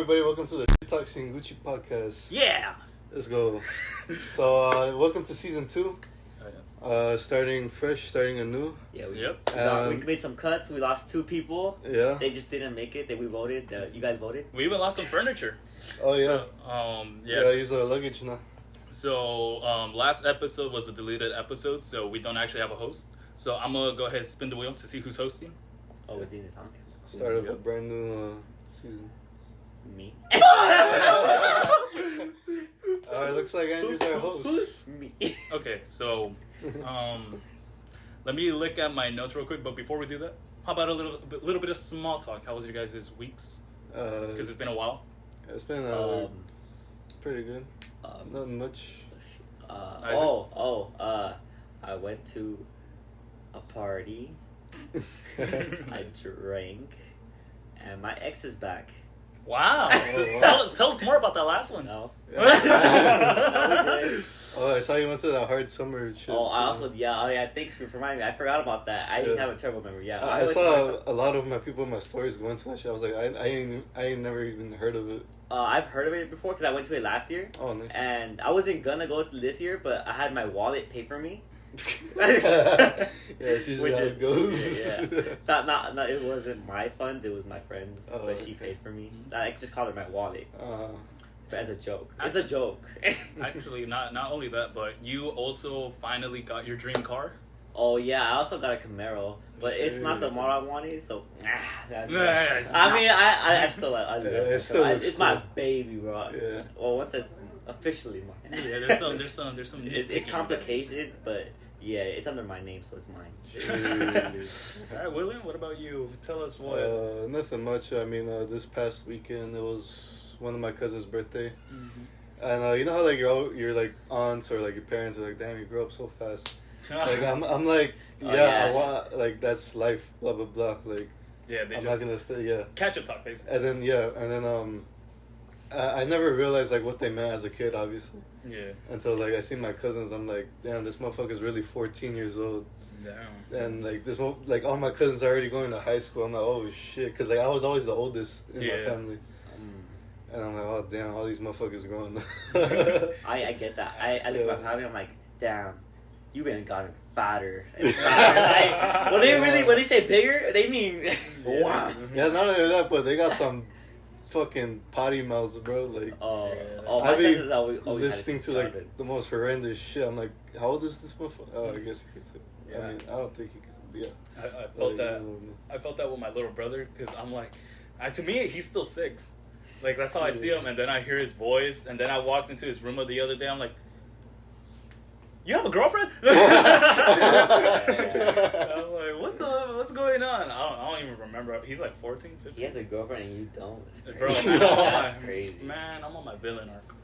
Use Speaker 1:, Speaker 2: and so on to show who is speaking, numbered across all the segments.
Speaker 1: everybody. Welcome to the Shit Talk Gucci podcast.
Speaker 2: Yeah!
Speaker 1: Let's go. So, welcome to season 2. Starting fresh, starting anew.
Speaker 2: Yeah, we made some cuts. We lost 2 people.
Speaker 1: Yeah.
Speaker 2: They just didn't make it. We voted. You guys voted?
Speaker 3: We even lost some furniture.
Speaker 1: Oh, yeah.
Speaker 3: So,
Speaker 1: yes. Yeah, I use luggage now.
Speaker 3: So, last episode was a deleted episode, so we don't actually have a host. So, I'm going to go ahead and spin the wheel to see who's hosting.
Speaker 2: Oh, we did it on.
Speaker 1: Start of a brand new season.
Speaker 2: Me.
Speaker 1: It looks like Andrew's our host.
Speaker 2: Who's me?
Speaker 3: Okay, so let me look at my notes real quick. But before we do that, how about a little bit of small talk? How was your guys' weeks? Because it's been a while.
Speaker 1: It's been pretty good. Not much.
Speaker 2: I went to a party. I drank, and my ex is back.
Speaker 3: Wow. Tell us more about that last one.
Speaker 2: No.
Speaker 1: I saw you went to that hard summer shit.
Speaker 2: Thanks for reminding me. I forgot about that. I have a terrible memory. Yeah.
Speaker 1: I saw a lot of my people in my stories going to that shit. I was like, I ain't never even heard of it.
Speaker 2: I've heard of it before because I went to it last year.
Speaker 1: Oh, nice.
Speaker 2: And I wasn't gonna go this year, but I had my wallet pay for me.
Speaker 1: It's usually how it goes.
Speaker 2: Yeah. Not, it wasn't my funds, it was my friend's, but she paid for me. I just called her my wallet. As a joke. It's a joke.
Speaker 3: Actually, not only that, but you also finally got your dream car.
Speaker 2: Oh yeah, I also got a Camaro, but it's not the model I wanted, so I still love it. It's my baby, bro.
Speaker 1: Yeah.
Speaker 2: Well, once it's officially mine.
Speaker 3: Yeah, there's some.
Speaker 2: It's complicated, but yeah, it's under my name, so it's mine.
Speaker 3: All right, William, what about you? Tell us what.
Speaker 1: Nothing much. I mean, this past weekend it was one of my cousin's birthday, and you know how like your like aunts or like your parents are like, damn, you grew up so fast. Like I'm like, I want like that's life, blah blah blah. Like,
Speaker 3: yeah, I'm
Speaker 1: not gonna stay.
Speaker 3: Catch up talk basically.
Speaker 1: And then I never realized like what they meant as a kid, obviously.
Speaker 3: Yeah. Until
Speaker 1: like I see my cousins, I'm like, damn, this motherfucker's really 14 years old.
Speaker 3: Damn.
Speaker 1: And like like all my cousins are already going to high school. I'm like, oh shit, because like I was always the oldest in my family. And I'm like, oh damn, all these motherfuckers are growing up.
Speaker 2: I get that. I look at my family, I'm like, damn. You been gotten fatter. When they say bigger, they mean wow.
Speaker 1: Yeah, not only that, but they got some fucking potty mouths, bro. Like,
Speaker 2: my cousins always
Speaker 1: listening to like the most horrendous shit. I'm like, how old is this motherfucker? Oh, I guess you could say. Yeah. I mean, I don't think he could. Yeah.
Speaker 3: I felt that with my little brother because I'm like, to me he's still 6. Like that's how I see him, and then I hear his voice, and then I walked into his room the other day. I'm like, you have a girlfriend? I'm like, what's going on? I don't even remember. He's like 14, 15.
Speaker 2: He has a girlfriend and you don't.
Speaker 3: Bro,
Speaker 2: that's crazy.
Speaker 3: Man, I'm on my villain arc.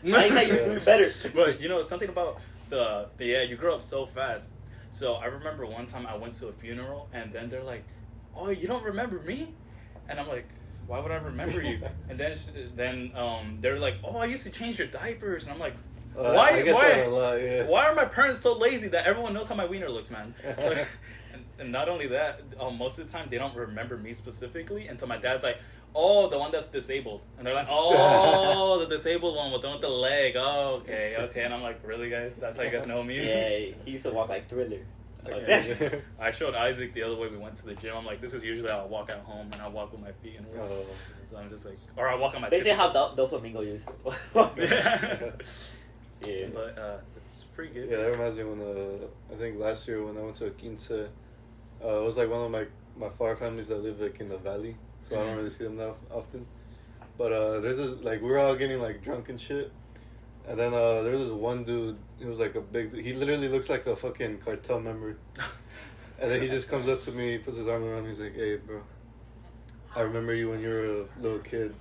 Speaker 2: I think you're doing better.
Speaker 3: But you know, something about you grow up so fast. So I remember one time I went to a funeral and then they're like, oh, you don't remember me? And I'm like, why would I remember you? And then they're like, oh, I used to change your diapers. And I'm like, why are my parents so lazy that everyone knows how my wiener looks, man? Like, and not only that, most of the time they don't remember me specifically until my dad's like, oh, the one that's disabled. And they're like, oh, the disabled one with the leg. Oh, okay. And I'm like, really, guys? That's how you guys know me?
Speaker 2: Yeah, he used to walk like Thriller.
Speaker 3: I showed Isaac the other way we went to the gym. I'm like, this is usually how I walk at home, and I walk with my feet in work. So I'm just like, or I walk on my.
Speaker 2: Basically, how Doflamingo used to.
Speaker 3: Yeah, but it's pretty good.
Speaker 1: Yeah, that reminds me when I think last year when I went to Quince, it was like one of my far families that live like in the valley, so I don't really see them that often. But there's this like we were all getting like drunk and shit, and then there was this one dude. He was like a big dude. He literally looks like a fucking cartel member. And then he just comes up to me, puts his arm around me, he's like, hey bro, I remember you when you were a little kid.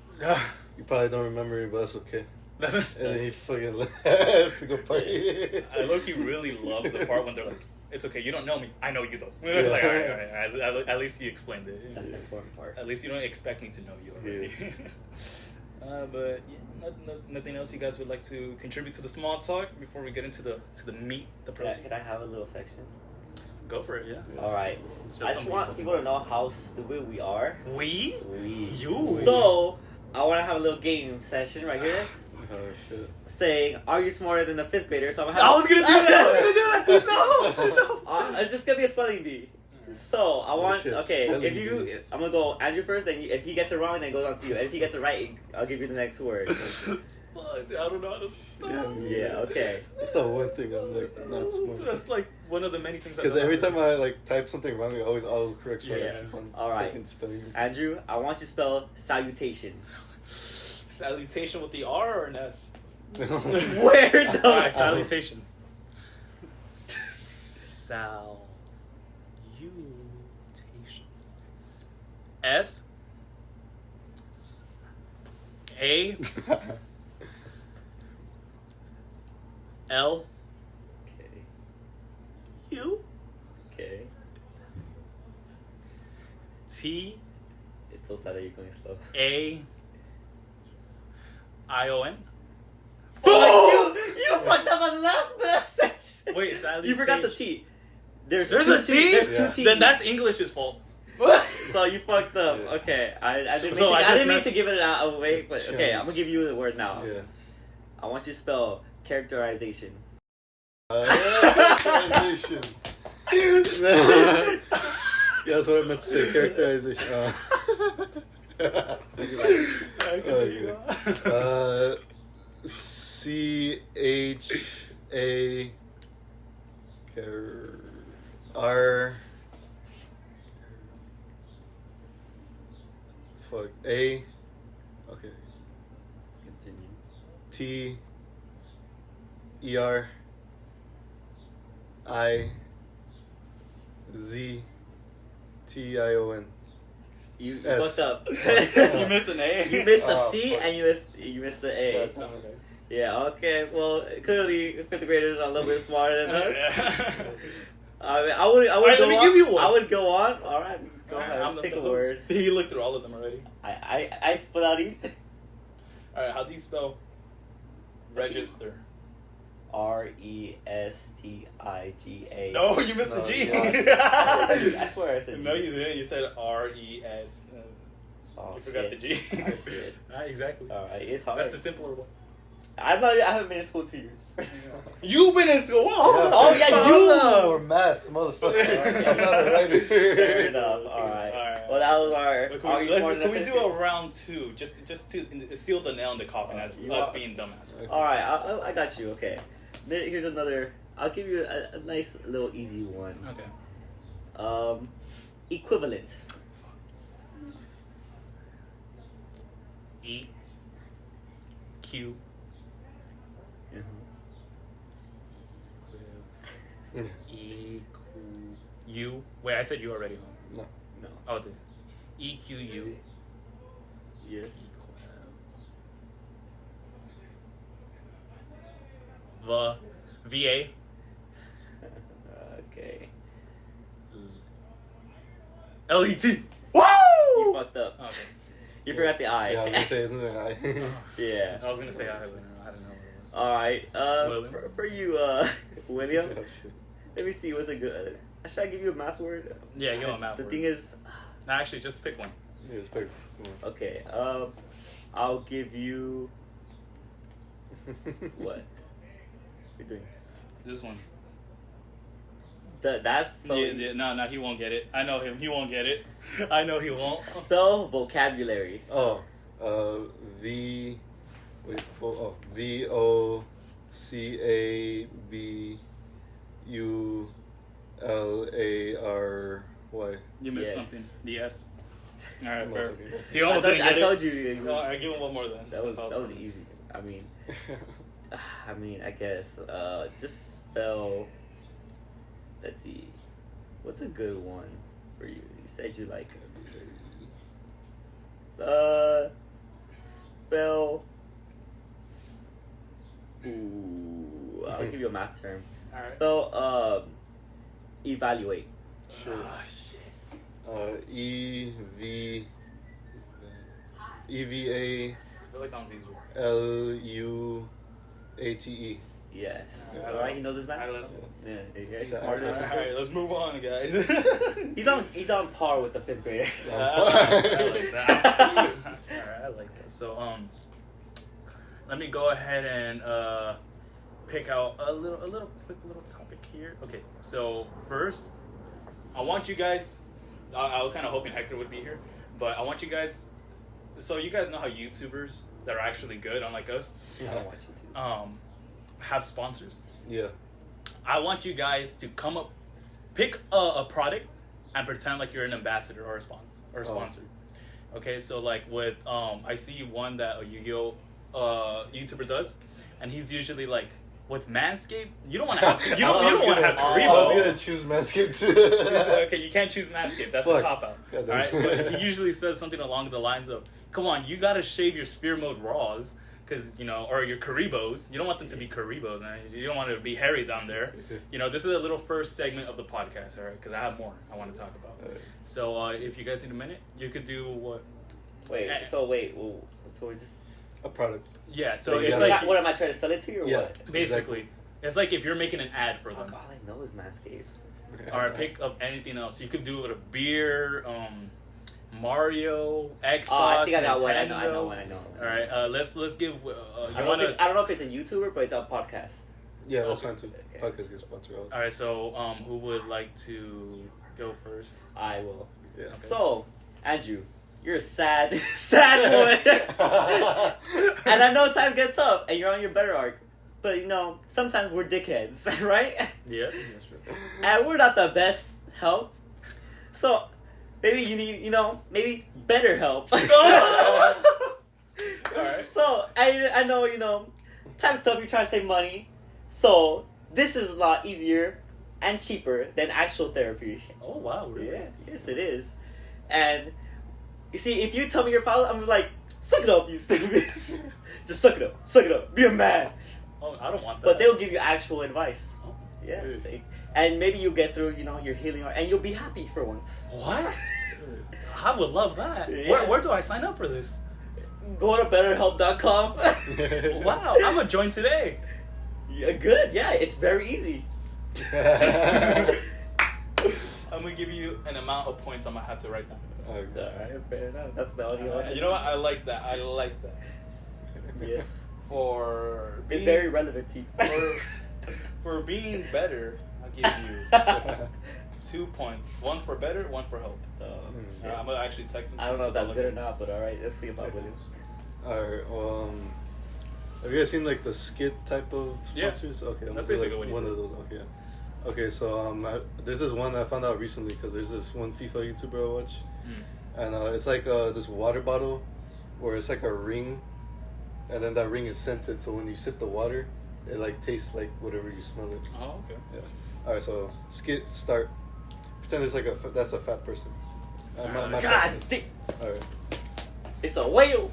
Speaker 1: You probably don't remember me, but that's okay. And then he fucking left to go party.
Speaker 3: I low-key really love the part when they're like, it's okay, you don't know me. I know you though. Like, all right. At least you explained it.
Speaker 2: That's the important part.
Speaker 3: At least you don't expect me to know you already. But nothing else you guys would like to contribute to the small talk before we get into the meat, the protein?
Speaker 2: Could I have a little section?
Speaker 3: Go for it, yeah.
Speaker 2: All right. I just want people to know how stupid we are.
Speaker 3: We?
Speaker 2: You.
Speaker 3: You.
Speaker 2: So, I want to have a little game session right here.
Speaker 1: Oh shit.
Speaker 2: Saying, are you smarter than a 5th grader? So I'm gonna
Speaker 3: I
Speaker 2: have
Speaker 3: was gonna do that. No.
Speaker 2: it's just gonna be a spelling bee. So I want
Speaker 1: shit,
Speaker 2: okay.
Speaker 1: spelling
Speaker 2: If you,
Speaker 1: bee.
Speaker 2: I'm gonna go Andrew first. Then if he gets it wrong, then it goes on to you. And if he gets it right, I'll give you the next word.
Speaker 3: Fuck, dude, I don't know how to spell.
Speaker 2: Yeah. Okay.
Speaker 1: That's the one thing I'm like not smart.
Speaker 3: That's like one of the many things I
Speaker 1: Because
Speaker 3: don't
Speaker 1: every
Speaker 3: know.
Speaker 1: time I like type something wrong, I always autocorrect, so
Speaker 3: Yeah.
Speaker 1: I keep on
Speaker 2: All right.
Speaker 1: fucking spelling it.
Speaker 2: Andrew, I want you to spell salutation.
Speaker 3: Salutation with the R or an S?
Speaker 2: Where
Speaker 3: Alright,
Speaker 2: the?
Speaker 3: salutation. Salutation. S A L
Speaker 2: Okay.
Speaker 3: U
Speaker 2: Okay.
Speaker 3: T
Speaker 2: It's so sad that you're going slow.
Speaker 3: A I O N.
Speaker 2: Oh, you fucked up on the last section.
Speaker 3: Wait, salutation.
Speaker 2: You forgot the T. There's
Speaker 3: There's
Speaker 2: two
Speaker 3: a T?
Speaker 2: There's
Speaker 1: Yeah.
Speaker 2: two T's.
Speaker 3: Then that's English's fault.
Speaker 2: So you fucked up.
Speaker 1: Yeah.
Speaker 2: Okay, I didn't
Speaker 3: So
Speaker 2: mean, to,
Speaker 3: I
Speaker 2: I
Speaker 3: just
Speaker 2: didn't mean
Speaker 3: messed-
Speaker 2: to give it away, but okay,
Speaker 1: Sure.
Speaker 2: I'm gonna give you the word now.
Speaker 1: Yeah.
Speaker 2: I want you to spell characterization.
Speaker 1: Characterization. Yeah, that's what I meant to say. Characterization.
Speaker 3: Alright, continue.
Speaker 1: CHA R fuck A okay
Speaker 2: Continue.
Speaker 1: T ER I Z TION.
Speaker 2: You
Speaker 1: S.
Speaker 2: fucked up.
Speaker 3: You missed an A.
Speaker 2: You missed the
Speaker 1: Oh,
Speaker 2: C
Speaker 1: fuck.
Speaker 2: and you missed the A.
Speaker 1: Yeah.
Speaker 3: Okay.
Speaker 2: Yeah. Okay. Well, clearly 5th graders are a little bit smarter than us.
Speaker 3: Yeah.
Speaker 2: I mean, I would
Speaker 3: Alright,
Speaker 2: go
Speaker 3: let me
Speaker 2: on.
Speaker 3: give you one.
Speaker 2: I would go on. All right. Go ahead.
Speaker 3: I'm the
Speaker 2: Pick a
Speaker 3: host.
Speaker 2: word.
Speaker 3: You looked through all of them already.
Speaker 2: I spelled out E.
Speaker 3: Alright, how do you spell register?
Speaker 2: RESTIGA.
Speaker 3: No, you missed
Speaker 1: No,
Speaker 3: the G.
Speaker 2: I swear I said
Speaker 3: No,
Speaker 2: G.
Speaker 3: you didn't. You said RES.
Speaker 2: Oh,
Speaker 3: You forgot
Speaker 2: shit.
Speaker 3: the G.
Speaker 2: Oh, shit.
Speaker 3: Exactly.
Speaker 2: Alright, it's hard.
Speaker 3: That's the simpler one.
Speaker 2: I haven't been in school 2 years.
Speaker 3: You've been in school.
Speaker 2: Oh, yeah, you.
Speaker 1: For math, motherfucker. I'm not a writer.
Speaker 2: Fair enough. Alright.
Speaker 3: Alright.
Speaker 2: Well, that was our.
Speaker 3: But
Speaker 2: Are you smarter
Speaker 3: can
Speaker 2: than
Speaker 3: we
Speaker 2: a
Speaker 3: do a
Speaker 2: 5th
Speaker 3: round 2 just to seal the nail in the coffin as
Speaker 2: You
Speaker 3: us
Speaker 2: are-
Speaker 3: being dumbasses?
Speaker 2: Alright, I got you. Okay. Here's another. I'll give you a nice little easy one.
Speaker 3: Okay.
Speaker 2: Equivalent.
Speaker 3: E Q E Q U. Wait, I said you already. Huh?
Speaker 1: No.
Speaker 2: No.
Speaker 3: Oh, the E Q U.
Speaker 2: Yes.
Speaker 3: The VA.
Speaker 2: Okay.
Speaker 3: LET.
Speaker 2: You
Speaker 3: Woo!
Speaker 2: fucked up.
Speaker 3: Okay.
Speaker 2: You forgot the I.
Speaker 1: Yeah, I was gonna say isn't there I?
Speaker 2: Yeah.
Speaker 3: I was gonna say I don't know what it was.
Speaker 2: Alright.
Speaker 3: William?
Speaker 2: For you, William.
Speaker 1: Oh, shit.
Speaker 2: Let me see. What's a good? Should I give you a math word?
Speaker 3: Yeah, give him a math
Speaker 2: The
Speaker 3: word.
Speaker 2: thing is,
Speaker 3: No, actually, just pick one.
Speaker 1: Yeah, it's big.
Speaker 2: okay. I'll give you what? You're doing.
Speaker 3: This one.
Speaker 2: That's so.
Speaker 3: No, he won't get it. I know him. He won't get it. I know he won't.
Speaker 2: Spell vocabulary.
Speaker 1: Oh, V. Wait. VOCABULARY.
Speaker 3: You missed
Speaker 2: Yes.
Speaker 3: something. The S. All right,
Speaker 1: Almost
Speaker 3: fair.
Speaker 1: okay.
Speaker 3: He almost didn't
Speaker 2: I
Speaker 3: get
Speaker 2: told
Speaker 3: it.
Speaker 2: you.
Speaker 3: No, I give him one more then.
Speaker 2: That was
Speaker 3: That's all.
Speaker 2: easy. I mean, I guess. Just spell. Let's see. What's a good one for you? You said you like. Spell. Ooh, I'll give you a math term.
Speaker 3: All right.
Speaker 2: Spell. Evaluate.
Speaker 1: Sure.
Speaker 3: Ah, shit.
Speaker 1: EVALUATE.
Speaker 3: I feel like that one's easier.
Speaker 2: Yes.
Speaker 3: Yeah.
Speaker 2: Alright, he knows his
Speaker 3: I
Speaker 2: math.
Speaker 3: let him.
Speaker 2: Yeah, he's
Speaker 1: Yeah.
Speaker 2: smarter
Speaker 3: All
Speaker 2: than
Speaker 3: right, let's move on, guys.
Speaker 2: He's on par with the 5th grader.
Speaker 3: I like that. All right. I like that. So let me go ahead and pick out a quick little topic here. Okay, so first, I want you guys. I was kind of hoping Hector would be here, but I want you guys. So you guys know how YouTubers that are actually good, unlike us,
Speaker 2: I don't watch YouTube.
Speaker 3: have sponsors.
Speaker 1: Yeah.
Speaker 3: I want you guys to pick a product and pretend like you're an ambassador or a sponsor. Okay, so like with I see one that a Yu-Gi-Oh YouTuber does, and he's usually like with Manscaped. You don't want to have you don't want to have
Speaker 1: I was
Speaker 3: Karibo.
Speaker 1: gonna choose Manscaped too.
Speaker 3: Okay, you can't choose Manscaped. That's
Speaker 1: Fuck.
Speaker 3: a cop out.
Speaker 1: God
Speaker 3: All
Speaker 1: damn.
Speaker 3: right, but he usually says something along the lines of, "Come on, you gotta shave your Sphere Mode Raws." Because, or your Karibos. You don't want them to be Karibos, man. You don't want it to be hairy down there. This is a little first segment of the podcast, all right? Because I have more I want to talk about.
Speaker 1: Right.
Speaker 3: So if you guys need a minute, you could do what?
Speaker 2: So we're just...
Speaker 1: A product.
Speaker 3: Yeah, so
Speaker 1: So you
Speaker 3: it's
Speaker 1: gotta-
Speaker 3: like,
Speaker 2: what am I trying to sell it to you or
Speaker 1: Yeah.
Speaker 2: what?
Speaker 3: basically, it's like if you're making an ad for
Speaker 2: Fuck,
Speaker 3: them.
Speaker 2: all I know is Manscaped.
Speaker 3: Or pick up anything else. You could do it with a beer, Mario, Xbox,
Speaker 2: I think I got
Speaker 3: Nintendo.
Speaker 2: one. I know one.
Speaker 3: All right, let's give.
Speaker 2: I don't know if it's a YouTuber, but it's a podcast.
Speaker 1: Yeah, that's
Speaker 3: Okay.
Speaker 1: fine too.
Speaker 2: Okay.
Speaker 1: Podcast gets sponsored.
Speaker 3: All right, so who would like to go first?
Speaker 2: I will.
Speaker 1: Yeah.
Speaker 2: So, Andrew, you're a sad, sad boy. And I know time gets tough, and you're on your better arc. But, sometimes we're dickheads, right?
Speaker 3: Yeah, that's true.
Speaker 2: And we're not the best help. So, maybe you need, maybe better help.
Speaker 3: Alright.
Speaker 2: So, I know, time's tough, you're trying to save money. So, this is a lot easier and cheaper than actual therapy.
Speaker 3: Oh wow, really?
Speaker 2: Yeah, yes it is. And, you see, if you tell me your problem, I'm like, suck it up, you stupid. Just suck it up, be a man.
Speaker 3: Oh, I don't want that.
Speaker 2: But they'll give you actual advice.
Speaker 3: Oh.
Speaker 2: Yes. And maybe you'll get through, your healing, and you'll be happy for once.
Speaker 3: What? I would love that.
Speaker 2: Yeah.
Speaker 3: Where do I sign up for this?
Speaker 2: Go to betterhelp.com.
Speaker 3: Wow, I'm gonna join today.
Speaker 2: Yeah, good. Yeah, it's very easy.
Speaker 3: I'm gonna give you an amount of points I'm gonna have to write down.
Speaker 1: Okay.
Speaker 2: Alright, fair enough. That's the audio.
Speaker 3: You know what? I like that.
Speaker 2: Yes.
Speaker 3: For
Speaker 2: It's
Speaker 3: being,
Speaker 2: very relevant to you.
Speaker 3: for being better, I'll give you 2 points. One for better, one for help. I'm gonna actually text him.
Speaker 2: I don't know if that's good or not, but alright, let's see about William.
Speaker 1: Alright, well, have you guys seen like the skit type of sponsors?
Speaker 3: Yeah.
Speaker 1: Okay, I'm
Speaker 3: That's
Speaker 1: gonna do,
Speaker 3: basically what you
Speaker 1: one
Speaker 3: do.
Speaker 1: of those. Okay, okay. So there's this one I found out recently because there's this one FIFA YouTuber I watch, and it's like this water bottle, where it's like a ring, and then that ring is scented. So when you sip the water, it like tastes like whatever you smell it.
Speaker 3: Oh, okay.
Speaker 1: Yeah. All right. So skit start. Pretend it's like that's a fat person.
Speaker 2: God damn!
Speaker 1: Alright.
Speaker 2: It's a whale!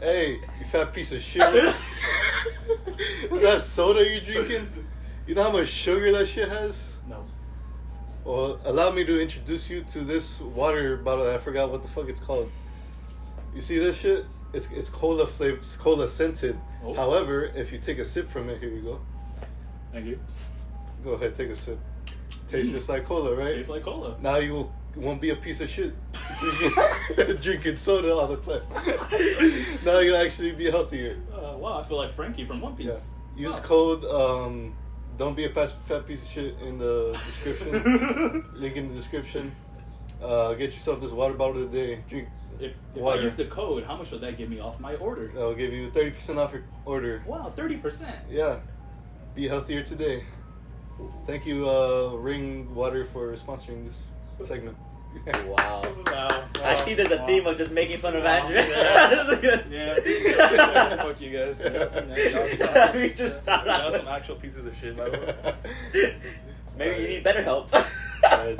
Speaker 1: Hey, you fat piece of shit. Is that soda you're drinking? You know how much sugar that shit has?
Speaker 3: No.
Speaker 1: Well, allow me to introduce you to this water bottle. I forgot what the fuck it's called. You see this shit? It's cola flavored, it's cola scented.
Speaker 3: Oh.
Speaker 1: However, if you take a sip from it, here you go.
Speaker 3: Thank you.
Speaker 1: Go ahead, take a sip. Tastes just like cola, right?
Speaker 3: Tastes like cola.
Speaker 1: Now you won't be a piece of shit drinking soda all the time. Now you'll actually be healthier.
Speaker 3: Wow, I feel like Frankie from One
Speaker 1: Yeah.
Speaker 3: Piece.
Speaker 1: Use code don't be a fat piece of shit in the description. Link in the description. Get yourself this water bottle today. Drink
Speaker 3: If
Speaker 1: water.
Speaker 3: I use the code, how much would that give me off my order?
Speaker 1: That'll give you 30% off your order.
Speaker 3: Wow, 30%.
Speaker 1: Yeah. Be healthier today. Thank you, Ring Water, for sponsoring this segment.
Speaker 2: Wow.
Speaker 3: Wow.
Speaker 2: I see there's a
Speaker 3: Wow.
Speaker 2: theme of just making fun of
Speaker 3: Wow.
Speaker 2: Andrew.
Speaker 3: Yeah. Yeah. Fuck you guys. Yeah.
Speaker 2: We just stopped
Speaker 3: Y'all
Speaker 2: that.
Speaker 3: some actual pieces of shit, by the way.
Speaker 2: Maybe you need better help.
Speaker 1: Do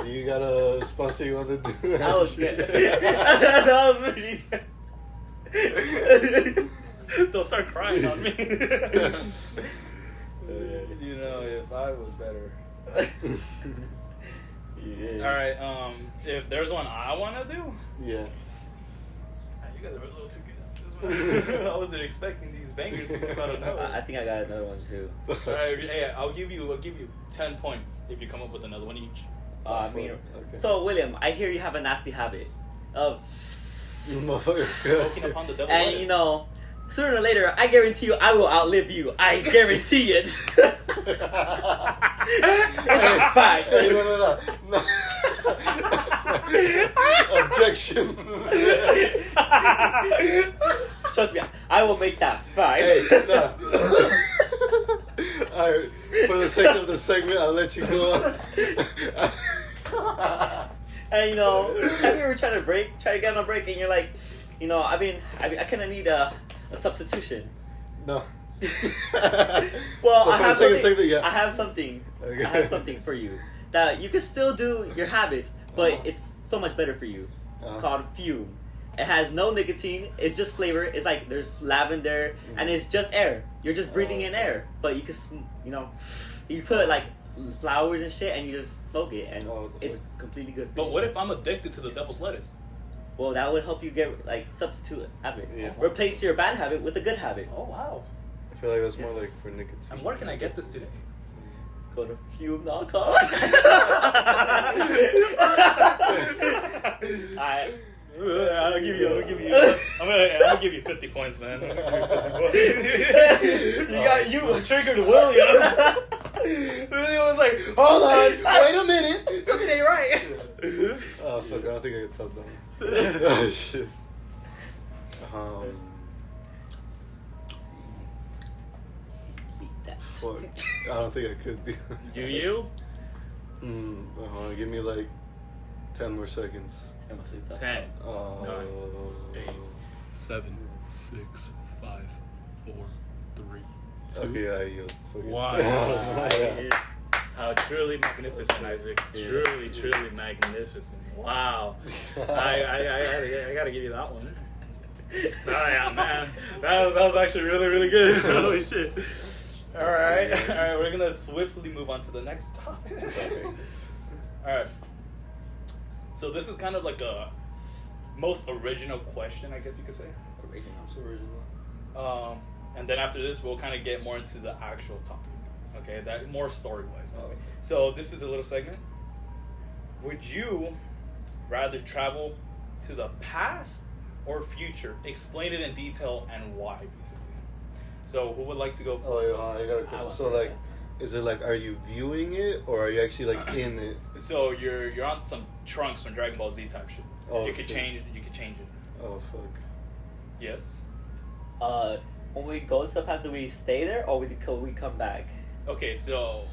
Speaker 1: you got a sponsor you want to do?
Speaker 2: That was good. That was really good.
Speaker 3: Don't start crying on me. If I was better.
Speaker 2: Yeah.
Speaker 3: All right. If there's one I want to do,
Speaker 1: Yeah.
Speaker 3: you guys are a little too good at this one. I wasn't expecting these bangers to come out of
Speaker 2: I
Speaker 3: nowhere.
Speaker 2: think I got another one too.
Speaker 3: All right. Hey, I'll give you 10 points if you come up with another one each.
Speaker 2: I mean,
Speaker 1: Okay.
Speaker 2: so William, I hear you have a nasty habit of
Speaker 3: Smoking upon the devil
Speaker 2: And
Speaker 3: lettuce.
Speaker 2: you know, sooner or later, I guarantee you, I will outlive you. I guarantee it. It's a fact.
Speaker 1: Hey, no. Objection.
Speaker 2: Trust me, I will make that fact.
Speaker 1: Hey, nah. Alright, for the sake of the segment, I'll let you go on.
Speaker 2: And you know, have you ever try to get on a break, and you're like, you know, I kind of need a substitution.
Speaker 1: No.
Speaker 2: Well,
Speaker 1: But
Speaker 2: I
Speaker 1: for
Speaker 2: have
Speaker 1: the second
Speaker 2: something.
Speaker 1: segment, yeah.
Speaker 2: I have something.
Speaker 1: Okay.
Speaker 2: I have something for you that you can still do your habits, but
Speaker 1: Uh-huh.
Speaker 2: it's so much better for you.
Speaker 1: Uh-huh.
Speaker 2: Called Fume. It has no nicotine. It's just flavor. It's like there's lavender, and it's just air. You're just breathing in air, but you can, you know, you put like flowers and shit, and you just smoke it, and it's completely good for you.
Speaker 3: But what if I'm addicted to the devil's lettuce?
Speaker 2: Well, that would help you get like substitute habit.
Speaker 1: Yeah.
Speaker 2: Replace your bad habit with a good habit.
Speaker 3: Oh wow!
Speaker 1: I feel like that's more like for nicotine.
Speaker 3: And where can I get this today?
Speaker 2: Go to fume.com. Alright.
Speaker 3: I'm gonna give you 50 points, man. I'm gonna give you 50 points. you triggered William. William was like, hold on, wait a minute, something ain't right.
Speaker 1: Oh fuck! I don't think I can top that one. Oh shit.
Speaker 2: Beat that.
Speaker 1: Fuck. I don't think I could be.
Speaker 3: You?
Speaker 1: Give me like 10 more seconds.
Speaker 3: 10.
Speaker 1: Oh.
Speaker 3: 9, 8, 7, 6, 5, 4, 3, 2.
Speaker 1: Okay, I yield. Fuck it.
Speaker 3: 1.
Speaker 1: Yeah.
Speaker 3: How truly magnificent, Isaac.
Speaker 1: Yeah.
Speaker 3: Truly magnificent. Wow. I gotta give you that one. Oh yeah, man. That was actually really good. Holy shit. Alright, we're gonna swiftly move on to the next topic. Alright. So this is kind of like a most original question, I guess you could say.
Speaker 1: It's original.
Speaker 3: And then after this, we'll kind of get more into the actual topic. Okay, that more story-wise. Okay. So this is a little segment. Would you rather travel to the past or future? Explain it in detail and why, basically. So who would like to go first?
Speaker 1: Oh, yeah, I got a question. So, like, is it like, are you viewing it or are you actually like in it?
Speaker 3: So you're on some Trunks from Dragon Ball Z type shit.
Speaker 1: Oh,
Speaker 3: you could
Speaker 1: shit.
Speaker 3: change it.
Speaker 1: Oh fuck.
Speaker 3: Yes.
Speaker 2: When we go to the past, do we stay there or could we come back?
Speaker 3: Okay, so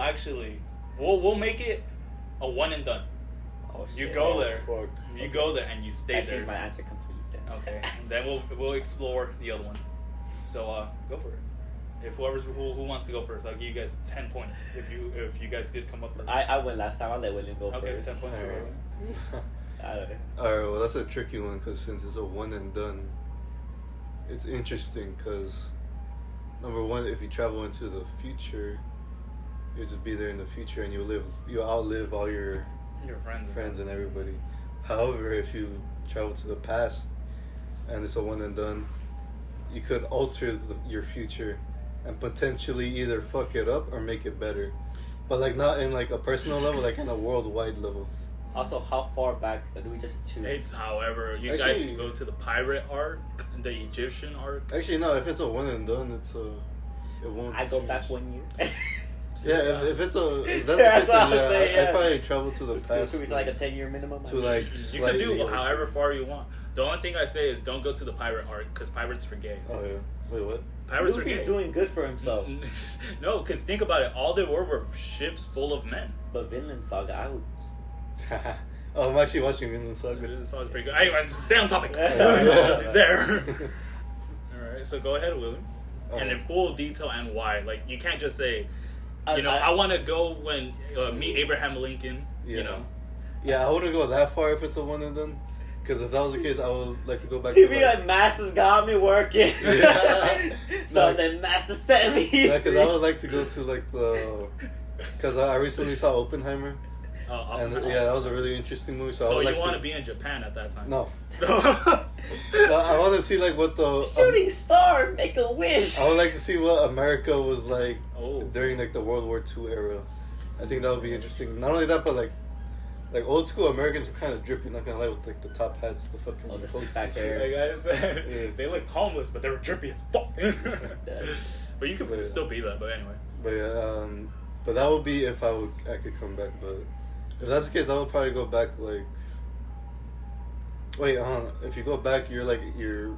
Speaker 3: actually, we'll make it a one and done.
Speaker 2: Oh shit.
Speaker 3: You go there.
Speaker 1: Fuck.
Speaker 3: You go there and you stay
Speaker 2: I
Speaker 3: there.
Speaker 2: changed my answer completely then.
Speaker 3: Okay. And then we'll explore the other one. So go for it. If who wants to go first, I'll give you guys 10 points. If you guys did come up first.
Speaker 2: I went last time. I'll let William go
Speaker 3: Okay,
Speaker 2: first.
Speaker 3: 10 points for William.
Speaker 2: I don't know.
Speaker 1: Alright, well that's a tricky one because since it's a one and done, it's interesting because number one, if you travel into the future, you'll just be there in the future and you outlive all your
Speaker 3: friends
Speaker 1: and everybody. However, if you travel to the past and it's a one and done, you could alter your future and potentially either fuck it up or make it better, but like not in like a personal level, like in a worldwide level.
Speaker 2: Also, how far back do we just choose?
Speaker 3: It's however you guys
Speaker 1: Actually-
Speaker 3: can go to the pirate arc, the Egyptian arc.
Speaker 1: Actually, no. If it's a one and done, it won't.
Speaker 2: I go
Speaker 1: change.
Speaker 2: back 1 year.
Speaker 1: Yeah, if that's the case,
Speaker 2: That's what I
Speaker 1: then
Speaker 2: was
Speaker 1: yeah,
Speaker 2: saying,
Speaker 1: I'd
Speaker 2: yeah.
Speaker 1: probably travel to the past.
Speaker 2: So it's like a 10-year minimum.
Speaker 1: to like
Speaker 3: You can
Speaker 1: slightly
Speaker 3: do
Speaker 1: alter.
Speaker 3: however far you want. The only thing I say is don't go to the pirate arc because pirates are gay.
Speaker 1: Oh yeah. Wait, what?
Speaker 3: Pirates are
Speaker 2: Luffy's
Speaker 3: gay.
Speaker 2: doing good for himself.
Speaker 3: No, because think about it. All they were ships full of men.
Speaker 2: But Vinland Saga, I would.
Speaker 1: Oh, I'm actually watching Vinland Saga.
Speaker 3: This song's pretty good. Anyway, stay on topic.
Speaker 2: Yeah.
Speaker 3: There. All right, so go ahead, William.
Speaker 1: Oh.
Speaker 3: And in full detail and why. Like you can't just say, I
Speaker 2: I
Speaker 3: want to go when meet Abraham Lincoln.
Speaker 1: Yeah.
Speaker 3: You know.
Speaker 1: Yeah, I wouldn't go that far if it's a one and done. Because if that was the case, I would like to go back
Speaker 2: He'd
Speaker 1: to
Speaker 2: be like, Master's got me working.
Speaker 1: Yeah.
Speaker 2: So
Speaker 1: Like-
Speaker 2: then Master sent me.
Speaker 1: because I would like to go to like the. Because I recently saw Oppenheimer, and yeah, that was a really interesting movie. So I
Speaker 3: So
Speaker 1: would
Speaker 3: you
Speaker 1: like
Speaker 3: want
Speaker 1: to
Speaker 3: to be in Japan at that time?
Speaker 1: No, but I want to see like what the
Speaker 2: Shooting star, make a wish.
Speaker 1: I would like to see what America was like
Speaker 3: Oh.
Speaker 1: during like the World War II era. I think that would be interesting. Not only that, but like like old school Americans were kind of drippy. Not gonna lie, with like the top hats, the fucking.
Speaker 2: Oh, the
Speaker 1: coats
Speaker 2: slick back
Speaker 1: and shit.
Speaker 2: hair.
Speaker 3: Like I said,
Speaker 1: Yeah.
Speaker 3: they looked homeless, but they were drippy as fuck. But you could
Speaker 1: Yeah.
Speaker 3: still be that. But anyway.
Speaker 1: But yeah, but that would be if I could come back. But if that's the case, I would probably go back like. Wait, if you go back, you're like your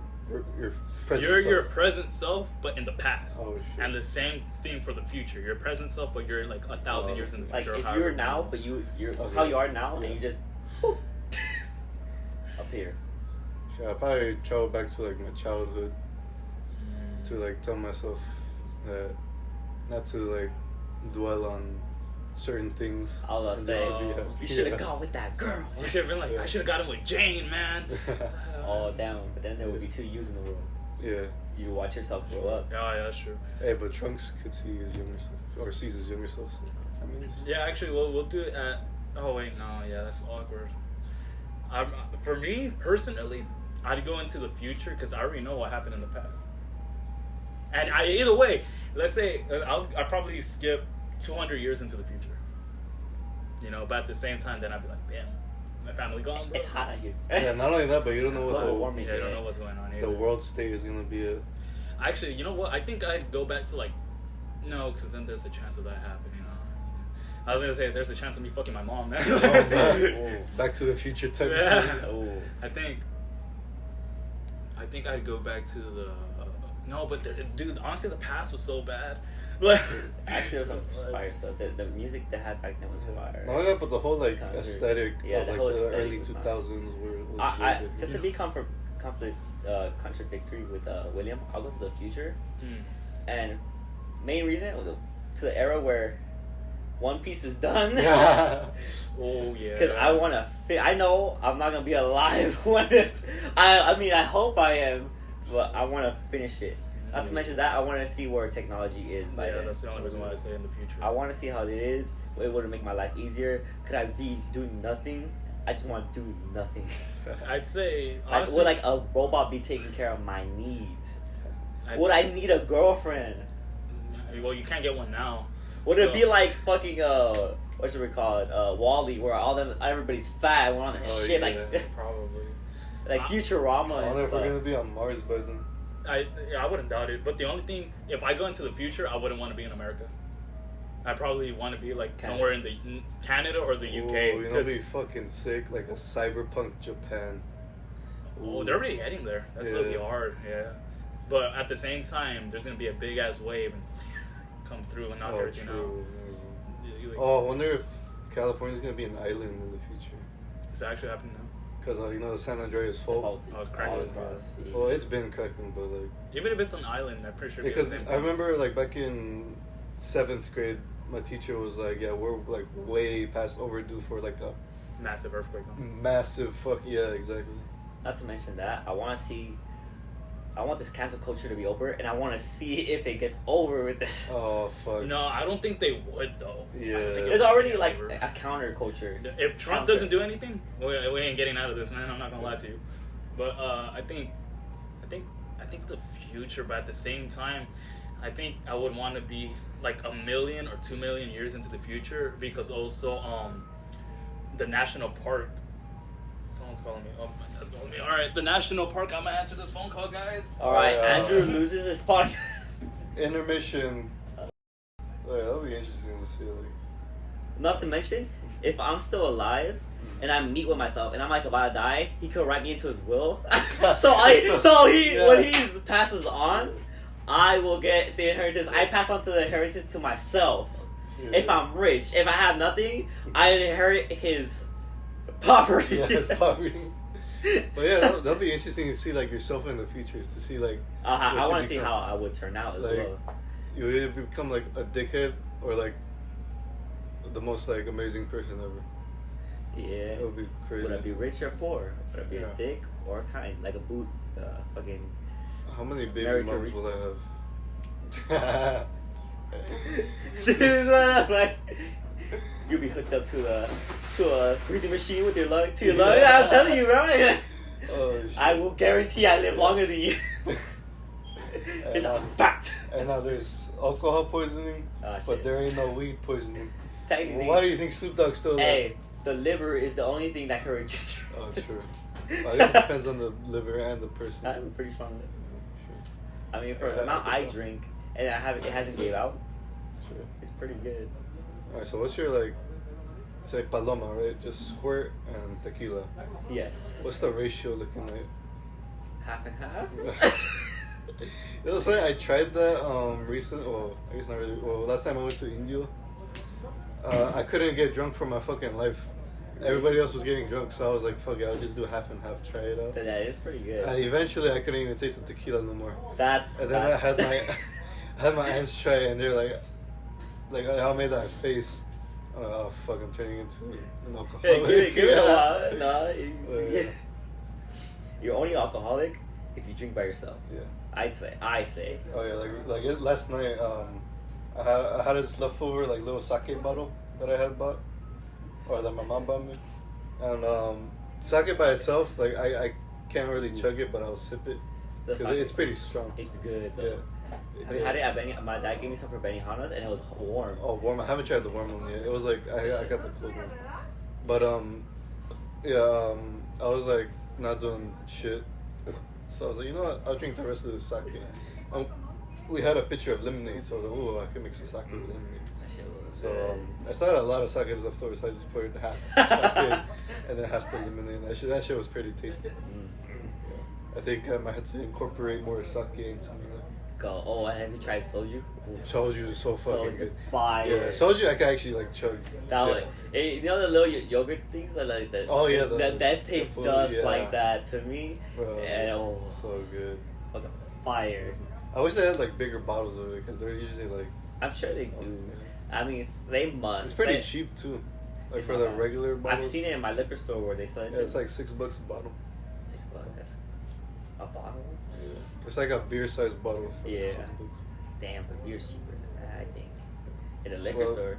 Speaker 1: present
Speaker 3: You're
Speaker 1: self.
Speaker 3: your present self, but in the past.
Speaker 1: Oh, shit.
Speaker 3: And the same thing for the future. Your present self, but you're like 1,000 years in the
Speaker 2: Like
Speaker 3: future.
Speaker 2: if
Speaker 3: however
Speaker 2: you're now,
Speaker 3: long.
Speaker 2: but you're
Speaker 1: Okay.
Speaker 2: how you are now,
Speaker 1: Yeah.
Speaker 2: and you just boop, up here.
Speaker 1: Sure, I'll probably travel back to like my childhood to like tell myself that not to like dwell on certain things.
Speaker 2: I was
Speaker 1: and
Speaker 2: gonna
Speaker 1: just
Speaker 2: say,
Speaker 1: to be happy.
Speaker 2: you should have
Speaker 1: Yeah.
Speaker 2: gone with that girl.
Speaker 3: You should have been like,
Speaker 1: Yeah.
Speaker 3: I should have got him with Jane, man.
Speaker 2: Oh damn! But then there would be 2 yous in the world.
Speaker 1: Yeah.
Speaker 2: You watch yourself grow up.
Speaker 3: Oh, yeah, that's true.
Speaker 1: Hey, but Trunks could see his younger self, or sees his younger self. So, I mean, it's,
Speaker 3: Yeah, actually, we'll do it at. Oh wait, no, yeah, that's awkward. For me personally, I'd go into the future because I already know what happened in the past. And either way, let's say I'll probably skip 200 years into the future. You know, but at the same time, then I'd be like, damn, my family gone, bro.
Speaker 2: It's hot out here.
Speaker 1: yeah, not only that, but you don't know what
Speaker 2: Global warming.
Speaker 3: Yeah, I don't know what's going on here.
Speaker 1: the world state is gonna be.
Speaker 3: Actually, you know what? I think I'd go back to like, no, because then there's a chance of that happening. I was gonna say there's a chance of me fucking my mom, man.
Speaker 1: Back to the Future type.
Speaker 3: Yeah.
Speaker 2: Oh,
Speaker 3: I think I'd go back to the. No, but dude, honestly, the past was so bad. Like,
Speaker 2: actually, there was some fire stuff. The music they had back then was fire.
Speaker 1: Not only that, but the whole like
Speaker 2: Concert.
Speaker 1: aesthetic
Speaker 2: Yeah,
Speaker 1: of
Speaker 2: the
Speaker 1: like
Speaker 2: whole
Speaker 1: the
Speaker 2: aesthetic
Speaker 1: early
Speaker 2: was
Speaker 1: 2000s was
Speaker 2: I
Speaker 1: really
Speaker 2: just to be contradictory with William, I'll go to the future, and main reason to the era where One Piece is done.
Speaker 3: oh yeah.
Speaker 2: Because I want to I know I'm not gonna be alive when it's. I mean, I hope I am, but I want to finish it. Not to mention that I want to see where technology is by
Speaker 3: Yeah,
Speaker 2: then.
Speaker 3: that's the only reason why I say in the future.
Speaker 2: I want to see how it is. It would make my life easier. Could I be doing nothing? I just want to do nothing.
Speaker 3: I'd say
Speaker 2: Like,
Speaker 3: honestly,
Speaker 2: would like a robot be taking care of my needs?
Speaker 3: I-
Speaker 2: Would I need a girlfriend?
Speaker 3: Well, you can't get one now.
Speaker 2: Would it
Speaker 3: So-
Speaker 2: be like fucking what should we call it? Wall-E, where everybody's fat, we're on their
Speaker 1: Oh,
Speaker 2: shit
Speaker 1: yeah.
Speaker 2: like
Speaker 3: Probably.
Speaker 2: like Futurama
Speaker 1: I
Speaker 2: and
Speaker 1: wonder if we're
Speaker 2: stuff.
Speaker 1: gonna be on Mars by then.
Speaker 3: I wouldn't doubt it. But the only thing, if I go into the future, I wouldn't want to be in America. I probably want to be like
Speaker 2: Canada.
Speaker 3: somewhere in the Canada or the UK.
Speaker 1: Ooh, you know, be fucking sick, like a cyberpunk Japan.
Speaker 3: They're already heading there. That's gonna be
Speaker 1: Yeah.
Speaker 3: hard. Yeah. But at the same time, there's gonna be a big ass wave and come through and knock
Speaker 1: Oh,
Speaker 3: everything
Speaker 1: true.
Speaker 3: out.
Speaker 1: Oh, I wonder if California's gonna be an island in the future.
Speaker 3: It's actually happening now.
Speaker 1: Cause you know the San Andreas fault.
Speaker 2: Fault is
Speaker 3: Oh, it's cracking.
Speaker 2: all across.
Speaker 1: Well, it's been cracking, but like
Speaker 3: Even if it's an island, I'm pretty sure. it'd be the
Speaker 1: because
Speaker 3: same
Speaker 1: I
Speaker 3: thing.
Speaker 1: remember like back in 7th grade, my teacher was like, "Yeah, we're like way past overdue for like a
Speaker 3: Massive earthquake. Huh?
Speaker 1: massive fuck." Yeah, exactly.
Speaker 2: Not to mention that I want this cancel culture to be over, and I want to see if it gets over with this.
Speaker 1: Oh fuck.
Speaker 3: No, I don't think they would though. I
Speaker 1: Yeah.
Speaker 3: don't think it
Speaker 2: There's
Speaker 3: would
Speaker 2: already
Speaker 3: be
Speaker 2: like
Speaker 3: over.
Speaker 2: a counter culture.
Speaker 3: If Trump
Speaker 2: Counter.
Speaker 3: doesn't do anything, we ain't getting out of this, man. I'm not gonna lie to you. But I think the future. But at the same time, I think I would want to be like 1 million or 2 million years into the future, because also the national park. Someone's calling me. Oh, my dad's calling me. All right, the national park. I'm gonna answer this phone call, guys.
Speaker 2: All right,
Speaker 1: Yeah.
Speaker 2: Andrew loses his podcast.
Speaker 1: Intermission. Oh, yeah, that'll be interesting to see. Like,
Speaker 2: Not to mention, if I'm still alive and I meet with myself and I'm like about to die, he could write me into his will.
Speaker 1: Yeah.
Speaker 2: When he passes on, I will get the inheritance. I pass on to the inheritance to myself.
Speaker 1: yeah.
Speaker 2: If I'm rich, if I have nothing, I inherit his poverty.
Speaker 1: Yeah, it's poverty. But yeah, that'll be interesting to see like yourself in the future. Is to see like
Speaker 2: I
Speaker 1: what
Speaker 2: want
Speaker 1: you
Speaker 2: to see
Speaker 1: become.
Speaker 2: how I would turn out as
Speaker 1: Like,
Speaker 2: well.
Speaker 1: you either become like a dickhead or like the most like amazing person ever.
Speaker 2: Yeah.
Speaker 1: That would be crazy.
Speaker 2: Would I be rich or poor? Would I be
Speaker 1: Yeah.
Speaker 2: thick or kind? Like a boot, fucking.
Speaker 1: How many baby
Speaker 2: Married to
Speaker 1: moms
Speaker 2: Reese.
Speaker 1: will I have?
Speaker 2: This is what I'm like. You'll be hooked up to a breathing machine with your lung to your lung.
Speaker 1: Yeah.
Speaker 2: I'm telling you, bro.
Speaker 1: Oh, shit.
Speaker 2: I will guarantee I live longer than you. It's a fact.
Speaker 1: And now there's alcohol poisoning,
Speaker 2: Oh,
Speaker 1: but
Speaker 2: shit.
Speaker 1: there ain't no weed poisoning.
Speaker 2: Technically,
Speaker 1: Well, why do you think Snoop Dogg's still alive?
Speaker 2: hey, the liver is the only thing that can reject you.
Speaker 1: Oh, true. Well, I guess it depends on the liver and the person.
Speaker 2: I have a pretty strong liver.
Speaker 1: Sure.
Speaker 2: I mean, for the amount I drink, and it hasn't gave out,
Speaker 1: Sure.
Speaker 2: it's pretty good.
Speaker 1: Alright, so what's your, like, say paloma, right? Just squirt and tequila.
Speaker 2: Yes.
Speaker 1: What's the ratio looking like?
Speaker 2: Half and half?
Speaker 1: It was funny, I tried that recently, well, I guess not really, well, last time I went to India, I couldn't get drunk for my fucking life. Everybody else was getting drunk, so I was like, fuck it, I'll just do half and half, try it out.
Speaker 2: That is pretty good.
Speaker 1: And eventually I couldn't even taste the tequila no more.
Speaker 2: That's...
Speaker 1: And then I had my aunts try it, and they're like I made that face. Oh fuck, I'm turning into an alcoholic.
Speaker 2: Hey, give it a while. No,
Speaker 1: Yeah.
Speaker 2: you're only alcoholic if you drink by yourself.
Speaker 1: Yeah.
Speaker 2: I say.
Speaker 1: Oh yeah, like last night, I had this leftover like little sake bottle that I had bought, or that my mom bought me, and sake by itself, like I can't really chug it, but I'll sip it because it's pretty strong.
Speaker 2: It's good though.
Speaker 1: Yeah.
Speaker 2: Have you had it at my dad gave me some for Benihanas and it was warm.
Speaker 1: Oh, warm. I haven't tried the warm one yet. It was like I got the cold one, but I was like not doing shit, so I was like, you know what? I'll drink the rest of the sake. We had a pitcher of lemonade, so I was like, oh, I can mix the sake with lemonade.
Speaker 2: That shit was
Speaker 1: So
Speaker 2: good.
Speaker 1: I still had a lot of sake left over, so I just put it half sake and then half the lemonade. That shit was pretty tasty. Yeah. I think I might have to incorporate more sake into me.
Speaker 2: Go. Oh, have you tried soju?
Speaker 1: Soju is so fucking
Speaker 2: Soju
Speaker 1: good.
Speaker 2: fire.
Speaker 1: Yeah, soju I can actually like chug.
Speaker 2: That
Speaker 1: Yeah.
Speaker 2: way, you know the little yogurt things that like that.
Speaker 1: Oh, yeah,
Speaker 2: that tastes
Speaker 1: the
Speaker 2: just
Speaker 1: food, yeah.
Speaker 2: like that to me.
Speaker 1: Bro,
Speaker 2: And oh,
Speaker 1: so good.
Speaker 2: fucking fire.
Speaker 1: I wish they had like bigger bottles of it because they're usually like.
Speaker 2: I'm sure they do. I mean, they must.
Speaker 1: It's pretty
Speaker 2: They-
Speaker 1: cheap too, like for the regular bottles.
Speaker 2: I've seen it in my liquor store where they sell it.
Speaker 1: Yeah, it's like $6 a bottle.
Speaker 2: $6. That's a bottle.
Speaker 1: Yeah. It's like a beer sized bottle for
Speaker 2: Yeah.
Speaker 1: $6.
Speaker 2: Damn, but beer's cheaper than that, I think. In a liquor
Speaker 1: Well,
Speaker 2: store.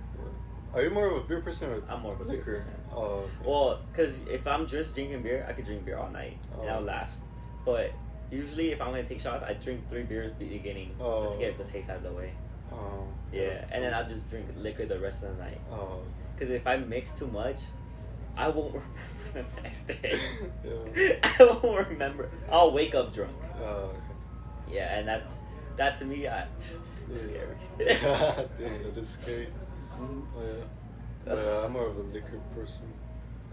Speaker 1: Are you more of a beer person or
Speaker 2: I'm more of a beer
Speaker 1: liquor?
Speaker 2: person.
Speaker 1: Oh. Okay.
Speaker 2: Well, because if I'm just drinking beer, I could drink beer all night and I'll
Speaker 1: Oh.
Speaker 2: last. But usually, if I'm gonna take shots, I drink 3 beers beginning just to get the taste out of the way.
Speaker 1: Oh.
Speaker 2: Yeah, and then I'll just drink liquor the rest of the night.
Speaker 1: Oh.
Speaker 2: Because if I mix too much, I won't remember the next day.
Speaker 1: Yeah.
Speaker 2: I won't remember. I'll wake up drunk.
Speaker 1: Oh.
Speaker 2: Yeah, and that to me, it's scary.
Speaker 1: Damn, that is scary. Oh, yeah. Yeah, I'm more of a liquor person.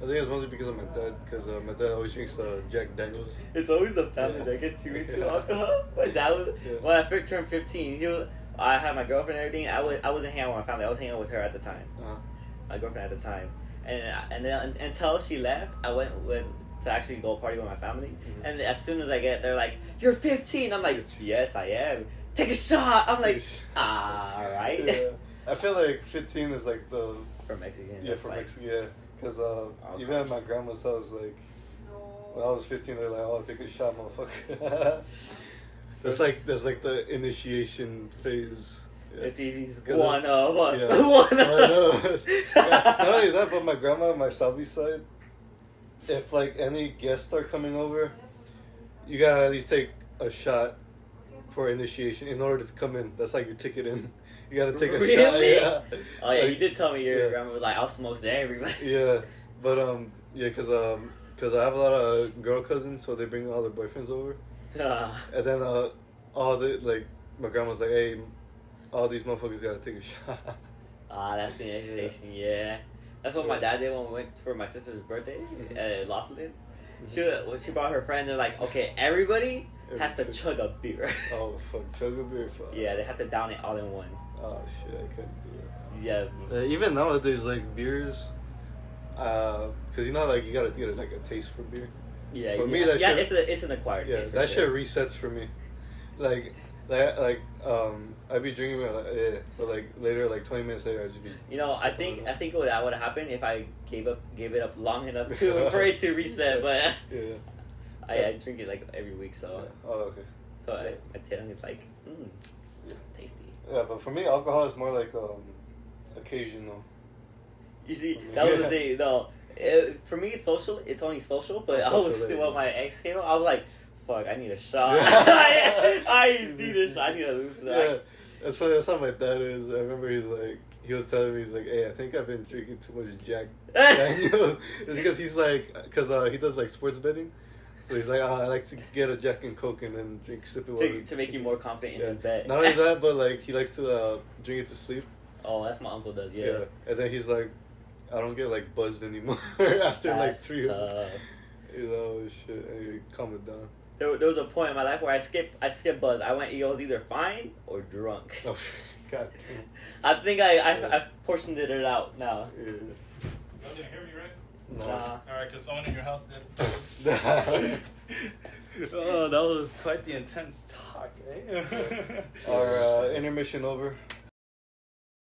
Speaker 1: I think it's mostly because of my dad, because my dad always drinks Jack Daniels.
Speaker 2: It's always the family
Speaker 1: Yeah.
Speaker 2: that gets you into
Speaker 1: Yeah.
Speaker 2: alcohol. My dad was
Speaker 1: Yeah.
Speaker 2: when I first turned 15. I had my girlfriend and everything. I wasn't hanging out with my family. I was hanging out with her at the time.
Speaker 1: Uh-huh.
Speaker 2: My girlfriend at the time, and then until she left, I went to actually go party with my family.
Speaker 1: Mhm.
Speaker 2: And as soon as I get there, like, you're 15. I'm like, yes, I am. Take a shot. I'm like, all right.
Speaker 1: Yeah. I feel like 15 is like the
Speaker 2: For Mexican.
Speaker 1: yeah
Speaker 2: that's
Speaker 1: for
Speaker 2: like,
Speaker 1: Mexican, yeah. Because even at my grandma's house, like when I was 15, they're like, "Oh, take a shot, motherfucker." that's like the initiation phase. Yeah.
Speaker 2: Let's see if he's
Speaker 1: 'Cause
Speaker 2: one of us.
Speaker 1: Yeah.
Speaker 2: One of
Speaker 1: I know.
Speaker 2: us.
Speaker 1: Yeah, not only that, but my grandma on my Salvi side, if like any guests are coming over, you gotta at least take a shot for initiation in order to come in. That's like your ticket in. You gotta take a shot.
Speaker 2: Really?
Speaker 1: Yeah.
Speaker 2: Oh yeah,
Speaker 1: Like,
Speaker 2: you did tell me your
Speaker 1: yeah.
Speaker 2: grandma was like, I'll smoke to everybody.
Speaker 1: Yeah, but yeah, cause I have a lot of girl cousins, so they bring all their boyfriends over, and then all the like my grandma's like, hey, all these motherfuckers gotta take a shot.
Speaker 2: That's the initiation, yeah. That's what my dad did when we went for my sister's birthday at Laughlin. When she brought her friend, they're like, okay, everybody has to chug a beer.
Speaker 1: Oh fuck, chug a beer, fuck.
Speaker 2: Yeah, they have to down it all in one.
Speaker 1: Oh shit, I couldn't do it.
Speaker 2: Yeah.
Speaker 1: Even nowadays, like beers, cause you know, like you gotta get like a taste for beer.
Speaker 2: Yeah,
Speaker 1: For
Speaker 2: yeah.
Speaker 1: me, that
Speaker 2: yeah,
Speaker 1: shit-
Speaker 2: it's an acquired
Speaker 1: Yeah,
Speaker 2: taste. For
Speaker 1: that
Speaker 2: sure.
Speaker 1: shit resets for me. Like I'd be drinking it like but like later, like 20 minutes later, I'd just be.
Speaker 2: You know, I think what would have happened if I gave it up long enough for it to reset. But
Speaker 1: Yeah.
Speaker 2: I drink it like every week, so
Speaker 1: Yeah. Oh okay.
Speaker 2: my tongue is like,
Speaker 1: Yeah.
Speaker 2: tasty.
Speaker 1: Yeah, but for me, alcohol is more like occasional.
Speaker 2: You see,
Speaker 1: For me.
Speaker 2: that was the thing. No, for me, it's social. It's only social. But I was
Speaker 1: Social,
Speaker 2: when
Speaker 1: yeah.
Speaker 2: my ex came, I was like, "Fuck, I need a shot.
Speaker 1: Yeah.
Speaker 2: I need a shot. I need to lose that."
Speaker 1: Yeah, that's funny. That's how my dad is. I remember he's like, he was telling me, he's like, hey, I think I've been drinking too much Jack Daniel. It's because he's like, he does like sports betting. So he's like, I like to get a Jack and Coke and then sip it water.
Speaker 2: To make you more confident in his bet.
Speaker 1: Not only that, but like he likes to drink it to sleep.
Speaker 2: Oh, that's my uncle does, yeah.
Speaker 1: And then he's like, I don't get like buzzed anymore after
Speaker 2: that's
Speaker 1: like 3
Speaker 2: tough.
Speaker 1: You know, shit. Anyway, calm it down.
Speaker 2: There was a point in my life where I skipped buzz. I was either fine or drunk.
Speaker 1: Oh, God damn.
Speaker 2: I think I portioned it out now.
Speaker 1: Yeah.
Speaker 3: You didn't hear me, right?
Speaker 1: No.
Speaker 2: Nah.
Speaker 3: Alright, because someone in your house did. Oh, that was quite the intense talk, eh?
Speaker 1: Our intermission over.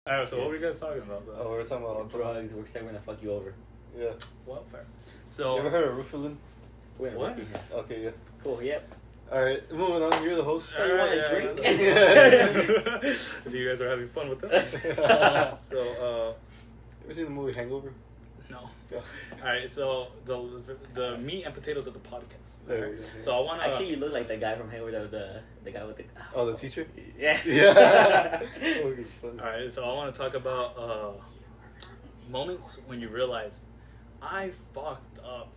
Speaker 3: Alright, so what were you guys talking about, though?
Speaker 1: Oh, we're talking about
Speaker 2: Drugs. We're saying we're gonna fuck you over.
Speaker 1: Yeah.
Speaker 3: Welfare.
Speaker 1: You
Speaker 3: So,
Speaker 1: ever heard of Rufalin?
Speaker 2: We're gonna
Speaker 3: What?
Speaker 2: fuck you.
Speaker 1: Okay, yeah.
Speaker 2: Cool. Yep.
Speaker 1: Alright, moving on. You're the host.
Speaker 2: So you want a drink?
Speaker 3: So you guys are having fun with them? So,
Speaker 1: Ever seen the movie Hangover?
Speaker 3: no.
Speaker 1: Yeah.
Speaker 3: Alright, so the meat and potatoes of the podcast.
Speaker 1: There we go.
Speaker 3: So I want to...
Speaker 2: Actually, you look like that guy from Hangover. The guy with the.
Speaker 1: Oh, the teacher?
Speaker 2: Yeah.
Speaker 1: Yeah. Oh, it's fun.
Speaker 3: Alright, so I want to talk about moments when you realize I fucked up.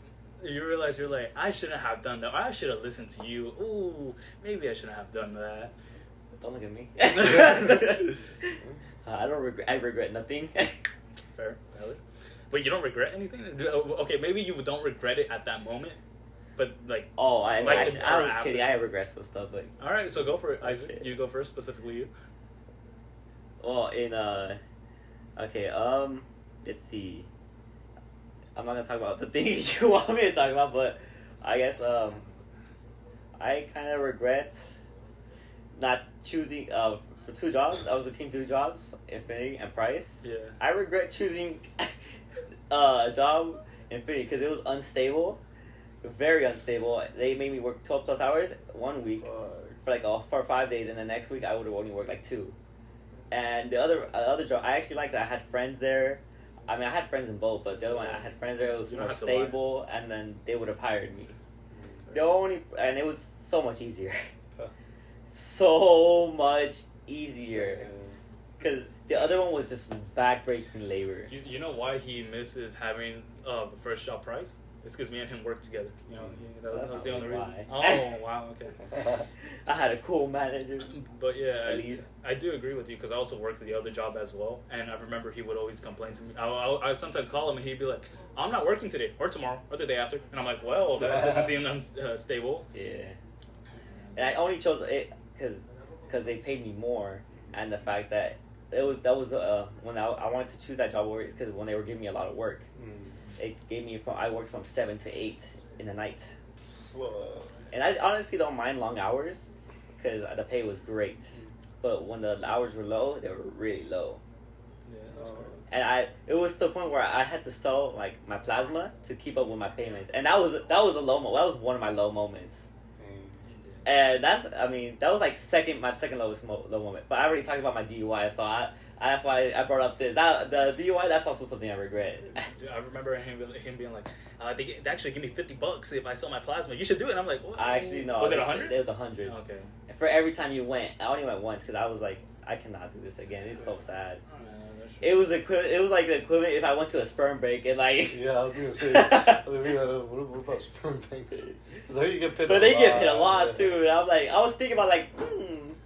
Speaker 3: You realize you're like, I shouldn't have done that. Or I should have listened to you. Ooh, maybe I shouldn't have done that.
Speaker 2: Don't look at me. I don't regret. I regret nothing.
Speaker 3: Fair, valid. But you don't regret anything? Okay, maybe you don't regret it at that moment. But like,
Speaker 2: Oh, I
Speaker 3: Like,
Speaker 2: actually, I was
Speaker 3: after.
Speaker 2: kidding. I regret some stuff. Like,
Speaker 3: alright, so go for it,
Speaker 2: Oh,
Speaker 3: Isaac.
Speaker 2: shit.
Speaker 3: You go first, specifically you.
Speaker 2: well, okay. Let's see. I'm not gonna talk about the thing you want me to talk about, but I guess I kind of regret not choosing for 2 jobs. I was between 2 jobs, Infinity and Price.
Speaker 3: Yeah.
Speaker 2: I regret choosing a job Infinity because it was unstable, very unstable. They made me work 12 plus hours 1 week
Speaker 1: Fuck.
Speaker 2: for 5 days, and the next week I would have only worked like 2. And the other job, I actually liked that I had friends there. I mean, I had friends in both, but the other one, I had friends there. It was
Speaker 3: You don't
Speaker 2: more
Speaker 3: have to lie.
Speaker 2: stable, and then they would have hired me. And it was so much easier.
Speaker 1: Huh.
Speaker 2: So much easier. Because the other one was just backbreaking labor.
Speaker 3: You know why he misses having the first job price? It's because me and him worked together. You know,
Speaker 2: That's
Speaker 3: that's the
Speaker 2: not
Speaker 3: only
Speaker 2: really
Speaker 3: reason.
Speaker 2: why.
Speaker 3: Oh, wow, okay.
Speaker 2: I had a cool manager.
Speaker 3: But yeah,
Speaker 2: Lead.
Speaker 3: I do agree with you because I also worked the other job as well, and I remember he would always complain to me. I sometimes call him and he'd be like, "I'm not working today, or tomorrow, or the day after," and I'm like, "Well, that doesn't seem stable."
Speaker 2: Yeah. And I only chose it because they paid me more, and the fact that that was when I wanted to choose that job is because when they were giving me a lot of work, it gave me I worked from 7 to 8 in the night, and I honestly don't mind long hours because the pay was great, but when the hours were low, they were really low.
Speaker 3: Yeah, that's fair.
Speaker 2: And it was to the point where I had to sell like my plasma to keep up with my payments, and that was a low moment. That was one of my low moments, and that was like my second lowest low moment. But I already talked about my DUI, so that's why I brought up this. The DUI, that's also something I regret.
Speaker 3: I remember him being like, they actually give me $50 if I sell my plasma. You should do it. And I'm like, what?
Speaker 2: I actually no.
Speaker 3: Was it 100?
Speaker 2: It was 100.
Speaker 3: Okay.
Speaker 2: For every time you went, I only went once because I was like, I cannot do this again. It's so sad. It was like the equivalent if I went to a sperm bank and like.
Speaker 1: Yeah, I was gonna say. What about sperm banks? Is that you get paid?
Speaker 2: But they get paid a lot too. And I'm like, I was thinking about like,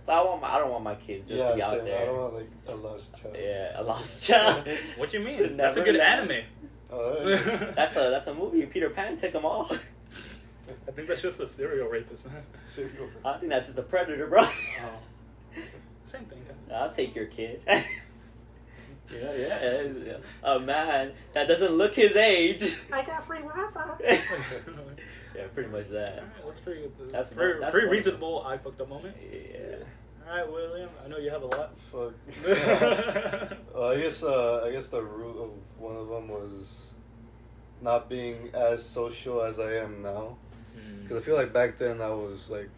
Speaker 2: I don't want my kids just to be out
Speaker 1: same.
Speaker 2: there.
Speaker 1: I don't want like a lost child.
Speaker 2: Yeah, a lost child.
Speaker 3: What you
Speaker 2: To
Speaker 3: mean? That's a good
Speaker 2: Neverland.
Speaker 3: anime.
Speaker 1: Oh, that is-
Speaker 2: That's a movie. Peter Pan took them all.
Speaker 3: I think that's just a serial rapist, man.
Speaker 1: Serial.
Speaker 2: I think that's just a predator, bro.
Speaker 3: Oh. Same thing, kind of.
Speaker 2: I'll take your kid. Yeah. A man that doesn't look his age.
Speaker 3: I got free Wi-Fi.
Speaker 2: Yeah, pretty much that.
Speaker 3: Alright, that's pretty good.
Speaker 2: That's
Speaker 3: very
Speaker 2: that's
Speaker 3: pretty
Speaker 2: one-
Speaker 3: reasonable. I fucked up moment.
Speaker 2: Yeah.
Speaker 3: Alright, William. I know you have a lot.
Speaker 1: Fuck. I guess the root of one of them was not being as social as I am now. Because I feel like back then I was like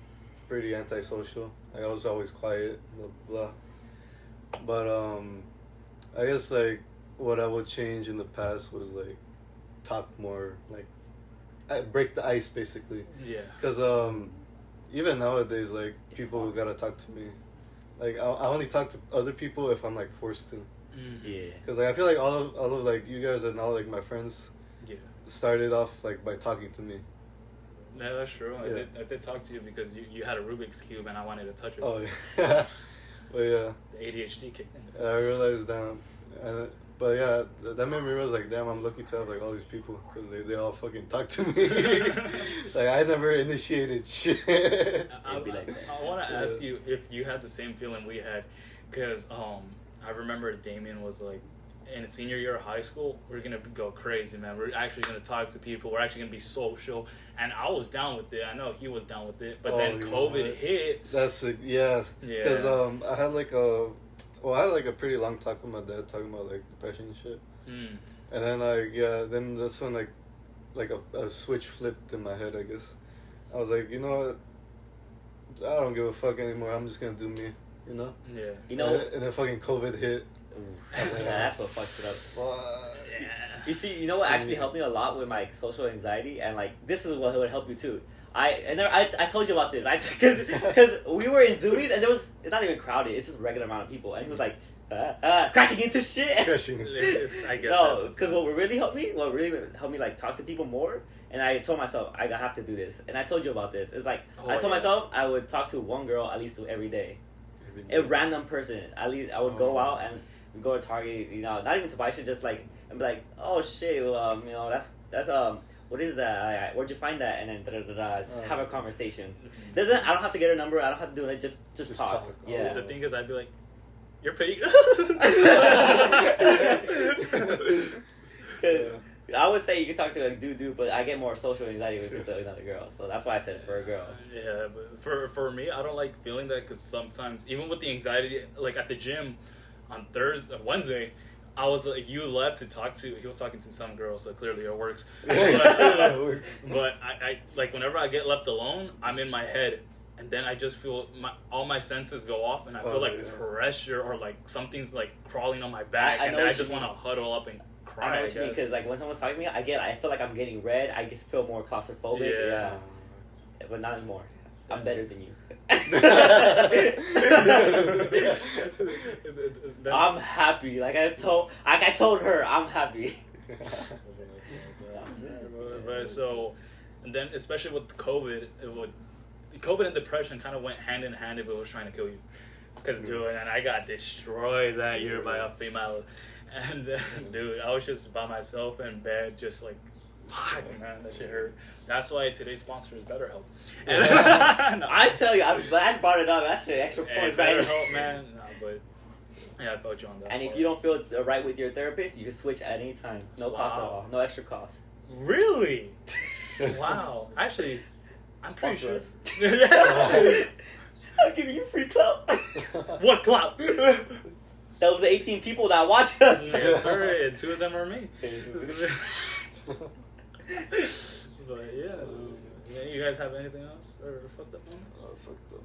Speaker 1: pretty antisocial. Like I was always quiet, blah blah. But I guess like what I would change in the past was like talk more, like break the ice basically.
Speaker 3: Yeah.
Speaker 1: Because even nowadays, like people gotta talk to me. Like I only talk to other people if I'm like forced to.
Speaker 2: Yeah.
Speaker 1: Because like I feel like all of like you guys are now like my friends.
Speaker 3: Yeah.
Speaker 1: Started off like by talking to me.
Speaker 3: Yeah, that's true.
Speaker 1: Yeah.
Speaker 3: I did talk to you because you had a Rubik's Cube and I wanted to touch it.
Speaker 1: Oh yeah. But yeah.
Speaker 3: The ADHD kicked in.
Speaker 1: I realized but yeah, that made me realize like damn, I'm lucky to have like all these people because they all fucking talk to me. Like I never initiated shit.
Speaker 3: I want to ask you if you had the same feeling we had, because I remember Damien was like, in senior year of high school, we're gonna go crazy, man. We're actually gonna talk to people. We're actually gonna be social, and I was down with it. I know he was down with it, but then COVID hit.
Speaker 1: That's yeah. Because I had like a pretty long talk with my dad talking about like depression and shit. And then then that's when like a switch flipped in my head. I guess I was like, you know what? I don't give a fuck anymore. I'm just gonna do me. You know.
Speaker 2: Yeah.
Speaker 1: And then fucking COVID hit.
Speaker 2: That's what fucked it up. Yeah. You see, you know what actually helped me a lot with my social anxiety, and like this is what would help you too. I told you about this. Because we were in Zoomies and it's not even crowded. It's just a regular amount of people, and he was like crashing into shit.
Speaker 3: I guess
Speaker 2: no, because what really helped me like talk to people more. And I told myself I have to do this, and I told you about this. It's like I told myself I would talk to one girl at least every day. A random person. At least I would go out and go to Target, you know, not even to buy shit, just like, and be like, oh shit, you know, that's what is that? Where'd you find that? And then just have a conversation. I don't have to get a number. I don't have to do it. Just talk. Yeah.
Speaker 3: The thing is, I'd be like, you're pretty.
Speaker 2: I would say you can talk to a dude, but I get more social anxiety if it's another girl. So that's why I said for a girl.
Speaker 3: Yeah, but for me, I don't like feeling that because sometimes, even with the anxiety, like at the gym on Wednesday, I was like, he was talking to some girl, so clearly it works. But I like, whenever I get left alone, I'm in my head. And then I just feel all my senses go off, and I feel like pressure or like something's like crawling on my back, and then I just want to huddle up and cry.
Speaker 2: I know what you mean, because like when someone's talking to me, I feel like I'm getting red. I just feel more claustrophobic. Yeah. But not anymore. I'm better than you. I'm happy. Like I told her, I'm happy.
Speaker 3: But so, and then especially with COVID, COVID and depression kind of went hand in hand if it was trying to kill you. Because dude, and I got destroyed that year by a female. And dude, I was just by myself in bed, just like, fuck, man, that shit hurt. That's why today's sponsor is BetterHelp. And
Speaker 2: no. I tell you, I'm glad you brought it up. That's extra points,
Speaker 3: BetterHelp, man. No, but yeah, I felt you on that.
Speaker 2: And if you don't feel it's right with your therapist, you can switch at any time. No cost at all. No extra cost.
Speaker 3: Really? Wow. Actually, I'm pretty sure.
Speaker 2: I'm giving you free clout.
Speaker 3: What clout?
Speaker 2: Those 18 people that watch us.
Speaker 3: Yes, sir, and 2 of them are me. But yeah, you guys have anything else or fucked up moments?
Speaker 1: Fucked up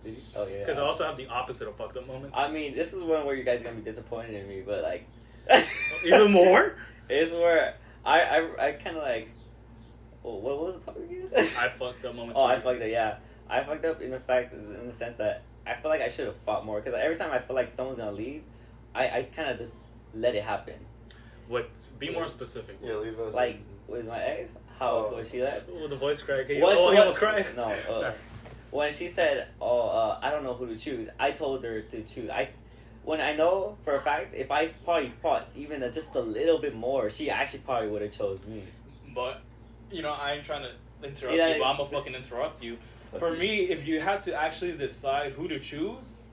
Speaker 1: moments.
Speaker 2: Oh yeah.
Speaker 3: Because I also have the opposite of fucked up moments.
Speaker 2: I mean, this is one where you guys are gonna be disappointed in me, but like.
Speaker 3: Even more.
Speaker 2: It's where I kind of like. Oh, what was the topic again?
Speaker 3: I fucked up moments.
Speaker 2: I fucked up. Yeah, I fucked up in the sense that I feel like I should have fought more, because every time I feel like someone's gonna leave, I kind of just let it happen.
Speaker 3: What? Be more specific.
Speaker 1: Yeah, leave us.
Speaker 2: Like with my ex, how was she left?
Speaker 3: With the voice crack. He
Speaker 2: What?
Speaker 3: almost cried.
Speaker 2: No. When she said, I don't know who to choose, I told her to choose. When I know for a fact, if I probably fought even just a little bit more, she actually probably would have chose me.
Speaker 3: But, you know, I ain't trying to interrupt you, but I'm gonna fucking interrupt you. For me, if you have to actually decide who to choose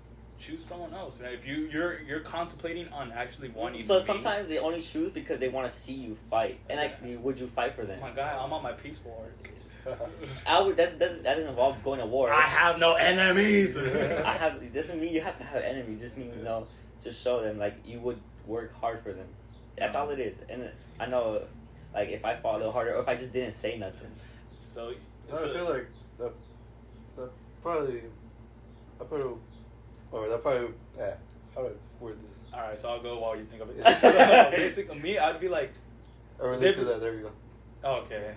Speaker 3: someone else, man. If you're contemplating on actually wanting.
Speaker 2: So sometimes they only choose because they want to see you fight, and like, would you fight for them?
Speaker 3: My guy, I'm on my peaceful arc.
Speaker 2: That doesn't involve going to war.
Speaker 3: I have no enemies.
Speaker 2: It doesn't mean you have to have enemies. It just means just show them like you would work hard for them. That's all it is. And I know, like if I fought a little harder, or if I just didn't say nothing.
Speaker 3: So
Speaker 1: I feel like that probably. How do I word this?
Speaker 3: Alright, so I'll go while you think of it. Basically, me, I'd be like.
Speaker 1: I relate to that. There you go.
Speaker 3: Okay.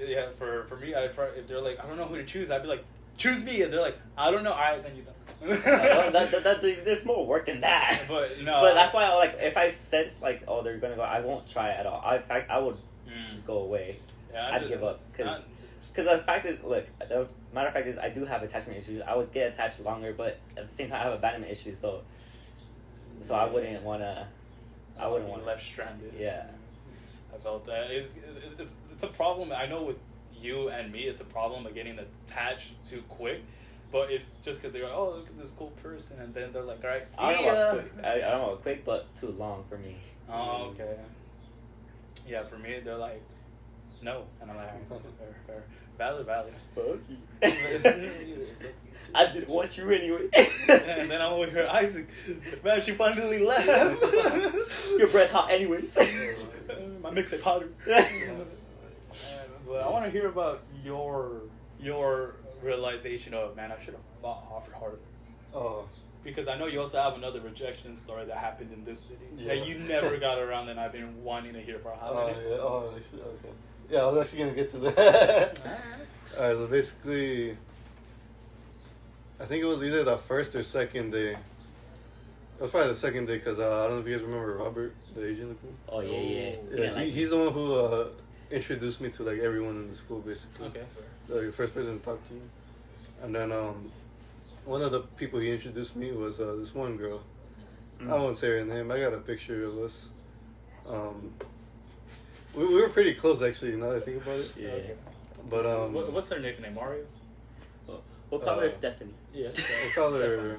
Speaker 3: Yeah, for me, if they're like, I don't know who to choose, I'd be like, choose me, and they're like, I don't know. All right, then you don't.
Speaker 2: There's more work than that.
Speaker 3: But no.
Speaker 2: But that's why, like, if I sense like, oh, they're gonna go, I won't try at all. In fact, I would just go away.
Speaker 3: Yeah,
Speaker 2: I'd give up because the fact is, look, the matter of fact is, I do have attachment issues. I would get attached longer, but at the same time, I have abandonment issues. So I wouldn't wanna. I wouldn't want
Speaker 3: left stranded.
Speaker 2: Yeah.
Speaker 3: I felt that it's a problem. I know with you and me, it's a problem of getting attached too quick. But it's just because they're like, oh, look at this cool person, and then they're like, all right, see
Speaker 2: I don't
Speaker 3: ya.
Speaker 2: know about quick. I don't know about quick, but too long for me.
Speaker 3: Oh, okay. Yeah, for me, they're like, no, and I'm like, fair. Valid.
Speaker 2: Fuck you. I didn't want you anyway.
Speaker 3: And then I'm over here, Isaac, man, she finally left.
Speaker 2: Your breath hot anyways.
Speaker 3: My mixtape hotter. But I want to hear about your realization of, man, I should have fought harder.
Speaker 1: Oh.
Speaker 3: Because I know you also have another rejection story that happened in this city that you never got around, and I've been wanting to hear for how long.
Speaker 1: Yeah. Oh, actually, okay. Yeah, I was actually gonna get to that. Alright, so basically, I think it was either the first or second day. It was probably the second day because I don't know if you guys remember Robert, the Asian.
Speaker 2: Oh yeah.
Speaker 1: Yeah, he's the one who introduced me to like everyone in the school, basically.
Speaker 3: Okay, fair.
Speaker 1: The first person to talk to me, and then one of the people he introduced me was this one girl. I won't say her name. I got a picture of us. We were pretty close actually. Now that I think about it.
Speaker 2: Yeah.
Speaker 3: Okay.
Speaker 1: But
Speaker 3: what's her nickname? Mario.
Speaker 2: We'll call her Stephanie.
Speaker 3: Yes.
Speaker 1: we'll call her.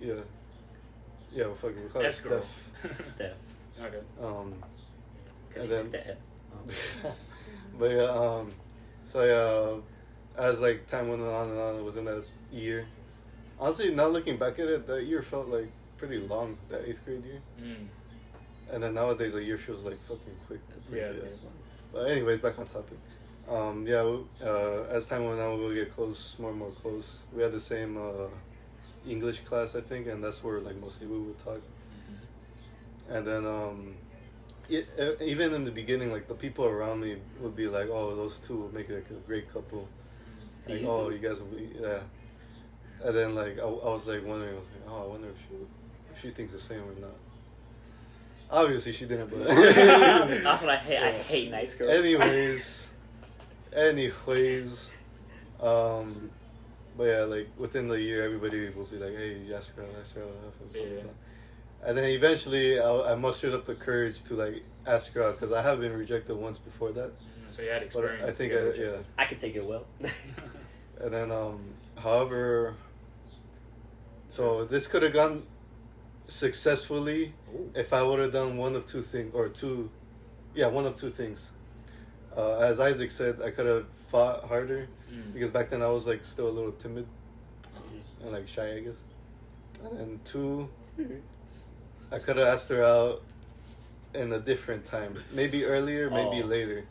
Speaker 1: Yeah. Yeah. We'll call her
Speaker 3: S-girl.
Speaker 2: Steph.
Speaker 3: Okay.
Speaker 1: And then. But yeah. So yeah. As like time went on and on within that year, honestly, now looking back at it, that year felt like pretty long. That 8th grade year. And then nowadays a year feels like fucking quick.
Speaker 3: Yeah.
Speaker 1: But anyways, back on topic. As time went on, we would get close, more and more close. We had the same English class, I think, and that's where like mostly we would talk. And then even in the beginning, like the people around me would be like, "Oh, those two will make like a great couple." Like, "Oh, you guys will be yeah." And then like I was like wondering, I was like, "Oh, I wonder if she thinks the same or not." Obviously, she didn't, but
Speaker 2: that's what I hate. I hate nice girls.
Speaker 1: Anyways, but yeah, like within the year, everybody will be like, "Hey, ask her."
Speaker 3: Yeah.
Speaker 1: And then eventually, I mustered up the courage to like ask her out because I have been rejected once before that.
Speaker 3: So you had experience.
Speaker 1: But I think
Speaker 2: I could take it well.
Speaker 1: And then, however, so this could have gone successfully if I would have done one of two things. As Isaac said, I could have fought harder because back then I was like still a little timid and like shy, I guess. And then 2, I could have asked her out in a different time, maybe earlier, maybe later,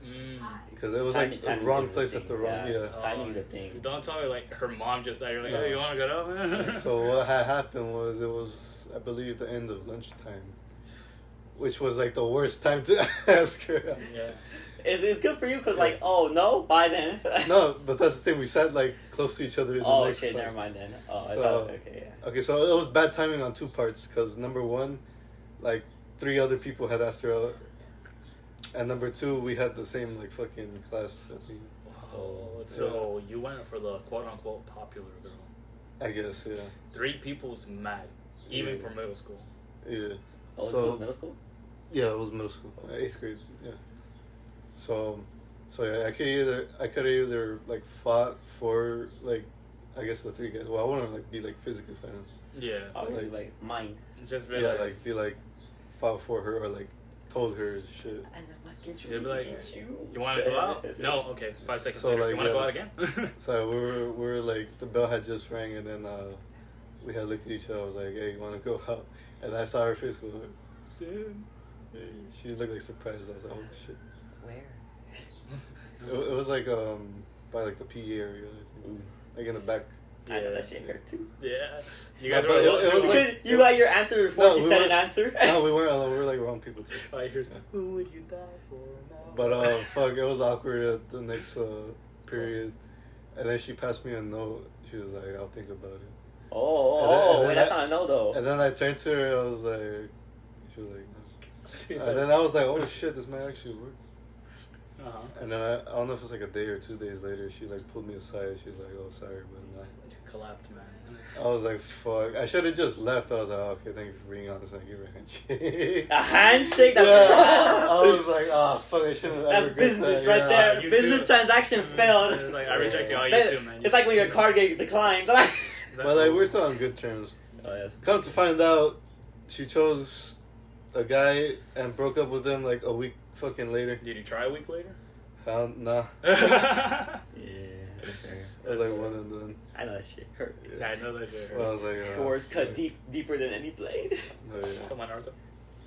Speaker 1: because it was like the wrong place at the wrong.
Speaker 2: Timing's a thing.
Speaker 3: Don't tell her like her mom just like, no. Hey, you want to get up, man?
Speaker 1: So what had happened was it was, I believe, the end of lunchtime, which was like the worst time to ask her out.
Speaker 3: Yeah.
Speaker 2: It's good for you because like, oh no, bye then.
Speaker 1: No, but that's the thing. We sat like close to each other in the next class.
Speaker 2: Never mind then. Oh, I
Speaker 1: So,
Speaker 2: thought, okay, yeah.
Speaker 1: Okay, so it was bad timing on 2 parts because number 1, like 3 other people had asked her out, and number 2, we had the same like fucking class. I think.
Speaker 3: Oh, so you went for the quote unquote popular girl.
Speaker 1: I guess, yeah.
Speaker 3: 3 people's mad, even for middle school.
Speaker 1: Yeah.
Speaker 2: Oh, this was middle school?
Speaker 1: Yeah, it was middle school, 8th grade. Yeah. So yeah, I could either like fought for like, I guess the 3 guys. Well, I wouldn't like be like physically fighting.
Speaker 3: Yeah.
Speaker 2: Like mine.
Speaker 3: Just
Speaker 1: yeah, like be like fought for her or like told her shit.
Speaker 2: And I'm like, get
Speaker 3: You'd be like, you want to go out? No, okay. 5 seconds
Speaker 1: So,
Speaker 3: later.
Speaker 1: like,
Speaker 3: You want to go out again?
Speaker 1: So we were like, the bell had just rang, and then we had looked at each other. I was like, "Hey, you want to go out?" And I saw her face go, "Soon." She looked like surprised. I was like, "Oh shit."
Speaker 2: Where?
Speaker 1: It was like by like the PE area, I think. Like in the back.
Speaker 2: I know that shit hurt too.
Speaker 3: Yeah. You guys
Speaker 1: No,
Speaker 3: were
Speaker 1: but it was like,
Speaker 2: you got your answer before she said an answer?
Speaker 1: No, we weren't alone. We were like wrong people too.
Speaker 3: Alright, here's who would you die for now?
Speaker 1: But fuck, it was awkward at the next period. And then she passed me a note. She was like, "I'll think about it."
Speaker 2: Wait, that's not a no though.
Speaker 1: And then I turned to her. I was like, she was like,
Speaker 3: She's
Speaker 1: and then I was like, "Oh shit, this might actually work."
Speaker 3: Uh-huh.
Speaker 1: And then I don't know if it was like a day or 2 days later, she like pulled me aside. She's like, "Oh, sorry, but nah."
Speaker 3: Collapsed, man.
Speaker 1: I was like, "Fuck!" I should have just left. I was like, "Okay, thank you for being honest." And I gave her a handshake.
Speaker 2: A handshake?
Speaker 1: Yeah.
Speaker 2: That's,
Speaker 1: I was like, "Oh fuck, I shouldn't."
Speaker 2: that's business
Speaker 1: that.
Speaker 2: right
Speaker 1: Yeah.
Speaker 2: there.
Speaker 3: You
Speaker 2: Business
Speaker 3: too.
Speaker 2: transaction failed.
Speaker 3: It's like, I reject you all you
Speaker 2: That-
Speaker 3: too, man.
Speaker 2: It's like when your card get declined.
Speaker 1: But like, we're still on good terms.
Speaker 2: Oh, yes.
Speaker 1: Come to find out, she chose a guy and broke up with him like a week fucking later.
Speaker 3: Did you try a week later?
Speaker 1: Hell, nah.
Speaker 2: Yeah, that's fair.
Speaker 1: It was like one and done.
Speaker 2: I know that shit hurt.
Speaker 3: Yeah, I know that shit
Speaker 1: Well, I
Speaker 3: hurts.
Speaker 1: was like,
Speaker 2: Your words cut deeper than any blade.
Speaker 1: Oh, yeah.
Speaker 3: Come on, Naruto.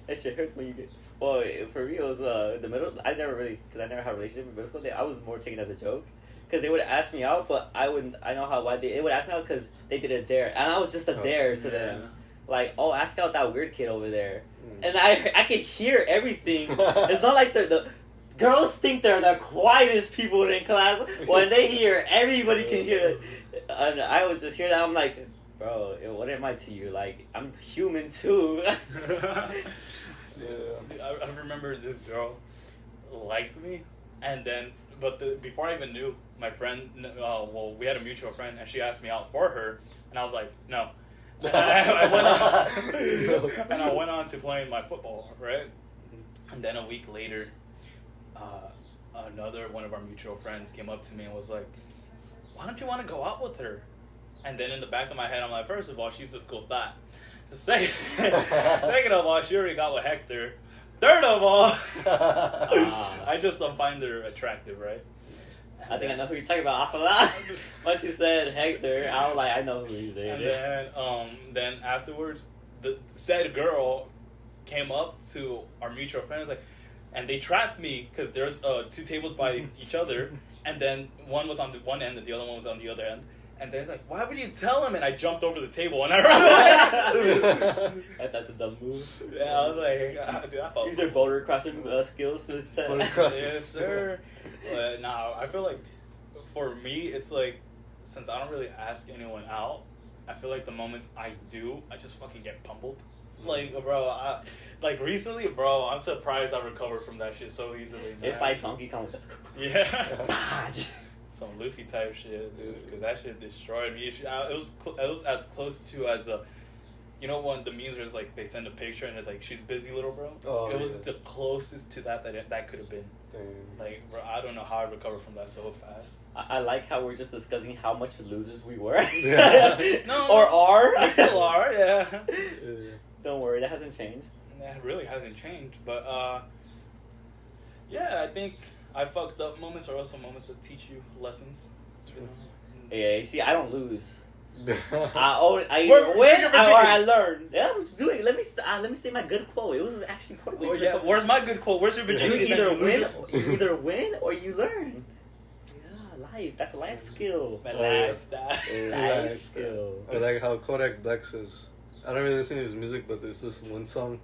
Speaker 2: That shit hurts when you get. Well, for me, it was the middle. I never really, because I never had a relationship in middle school. I was more taken as a joke, because they would ask me out, but I wouldn't. I know how why they would ask me out because they did a dare, and I was just a dare to them. Like, oh, ask out that weird kid over there, and I could hear everything. It's not like the girls think they're the quietest people in class. When they hear, everybody can hear it. And I would just hear that. I'm like, bro, what am I to you? Like, I'm human too.
Speaker 1: Yeah.
Speaker 3: I remember this girl liked me, and then, before I even knew, my friend, we had a mutual friend, and she asked me out for her, and I was like, no. And I went on to playing my football, right? And then a week later, another one of our mutual friends came up to me and was like, why don't you want to go out with her? And then in the back of my head, I'm like, first of all, she's a school thought. Second of all, she already got with Hector. Third of all, I just don't find her attractive, right?
Speaker 2: I think I know who you're talking about off of that. Once you said Hector, I was like, I know who he's
Speaker 3: And
Speaker 2: dating.
Speaker 3: then afterwards, the said girl came up to our mutual friends, like, and they trapped me because there's 2 tables by each other, and then one was on the one end and the other one was on the other end. And they're like, why would you tell him? And I jumped over the table and I ran away.
Speaker 2: That's a dumb move.
Speaker 3: Yeah, I was like, dude, I felt
Speaker 2: These are boulder crossing skills to the test.
Speaker 1: Boulder crossing.
Speaker 3: Yes, sir. But no, I feel like for me, it's like, since I don't really ask anyone out, I feel like the moments I do, I just fucking get pummeled. Like, bro, recently, bro, I'm surprised I recovered from that shit so easily, man.
Speaker 2: It's like Donkey Kong.
Speaker 3: Yeah. Some Luffy type shit, dude, because that shit destroyed me. It was as close to as a, you know, when the memes was like they send a picture and it's like she's busy, little bro.
Speaker 1: Oh,
Speaker 3: it was
Speaker 1: yeah.
Speaker 3: the closest to that could have been.
Speaker 1: Damn.
Speaker 3: Like, bro, I don't know how I recovered from that so fast.
Speaker 2: I like how we're just discussing how much losers we were.
Speaker 1: Yeah.
Speaker 3: No,
Speaker 2: or are.
Speaker 3: we still are, yeah.
Speaker 1: Yeah.
Speaker 2: Don't worry, that hasn't changed.
Speaker 3: It really hasn't changed, but yeah, I think I fucked up moments are also moments that teach you lessons. You know?
Speaker 2: Yeah, you see, I don't lose. I
Speaker 3: Where-
Speaker 2: either win
Speaker 3: your
Speaker 2: or I
Speaker 3: virginity?
Speaker 2: learn. Yeah, I'm just doing it. Let me say my good quote. It was actually quote.
Speaker 3: Oh yeah, where's my good quote? Where's your
Speaker 2: You
Speaker 3: virginity?
Speaker 2: either
Speaker 3: Then
Speaker 2: win or you learn. Yeah, life. That's a life skill.
Speaker 3: Man,
Speaker 1: Oh, yeah.
Speaker 3: last that.
Speaker 2: Life skill.
Speaker 1: I like how Kodak Black says, I don't really listen to his music, but there's this one song.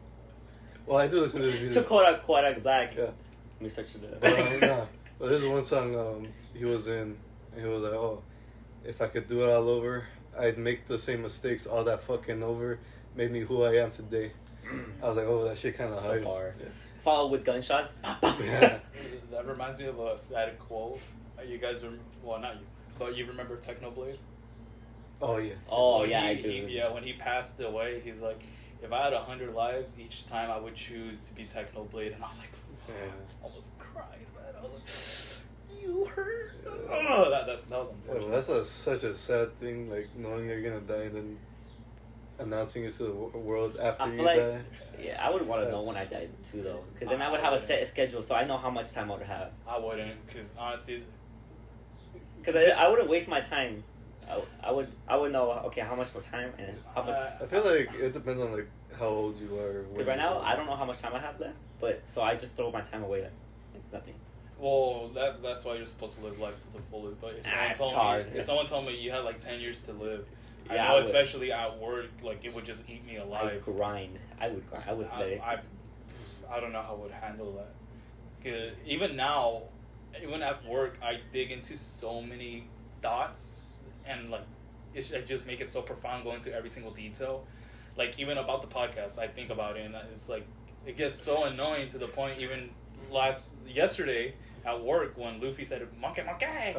Speaker 1: Well, I do listen to his
Speaker 2: To
Speaker 1: music.
Speaker 2: Kodak Black.
Speaker 1: Yeah.
Speaker 2: Let me search it
Speaker 1: But,
Speaker 2: up.
Speaker 1: nah. But there's one song he was in, and he was like, oh, if I could do it all over, I'd make the same mistakes all that fucking over, made me who I am today. I was like, oh, that shit kind of
Speaker 2: So
Speaker 1: hard.
Speaker 2: far.
Speaker 1: Yeah.
Speaker 2: Followed with gunshots.
Speaker 1: Yeah.
Speaker 3: That reminds me of a sad quote. You guys, well, not you, but you remember Technoblade?
Speaker 1: Oh, yeah.
Speaker 2: Oh,
Speaker 3: When
Speaker 2: yeah, I
Speaker 3: he-
Speaker 2: do.
Speaker 3: yeah, when he passed away, he's like, if I had 100 lives, each time I would choose to be Technoblade. And I was like,
Speaker 1: Yeah.
Speaker 3: I almost cried, man. I was like, you hurt. Oh, that was
Speaker 1: Yeah,
Speaker 3: unfortunate.
Speaker 1: well, that's such a sad thing, like knowing you're gonna die and then announcing it to the world after
Speaker 2: I
Speaker 1: you
Speaker 2: feel like,
Speaker 1: die.
Speaker 2: yeah, I would want to know
Speaker 1: That's-
Speaker 2: when I died too, though, because then I would have a set schedule, so I know how much time I would have.
Speaker 3: I wouldn't, because honestly,
Speaker 2: Because I wouldn't waste my time. I would know, okay, how much more time and how much.
Speaker 1: I feel like it depends on like how old you are.
Speaker 2: Because right now I don't know how much time I have left, but so I just throw my time away like it's nothing.
Speaker 3: well, that's why you're supposed to live life to the fullest. But if someone
Speaker 2: It's
Speaker 3: told
Speaker 2: hard.
Speaker 3: me, if someone told me you had like 10 years to live,
Speaker 2: Yeah,
Speaker 3: I
Speaker 2: I
Speaker 3: know,
Speaker 2: would.
Speaker 3: especially at work, like it would just eat me
Speaker 2: I
Speaker 3: alive.
Speaker 2: grind. I would let it.
Speaker 3: I don't know how I would handle that. 'Cause even now, even at work, I dig into so many thoughts, and like I just make it so profound, go into every single detail. Like even about the podcast, I think about it, and it's like it gets so annoying to the point. Even yesterday at work when Luffy said "monkey monkey"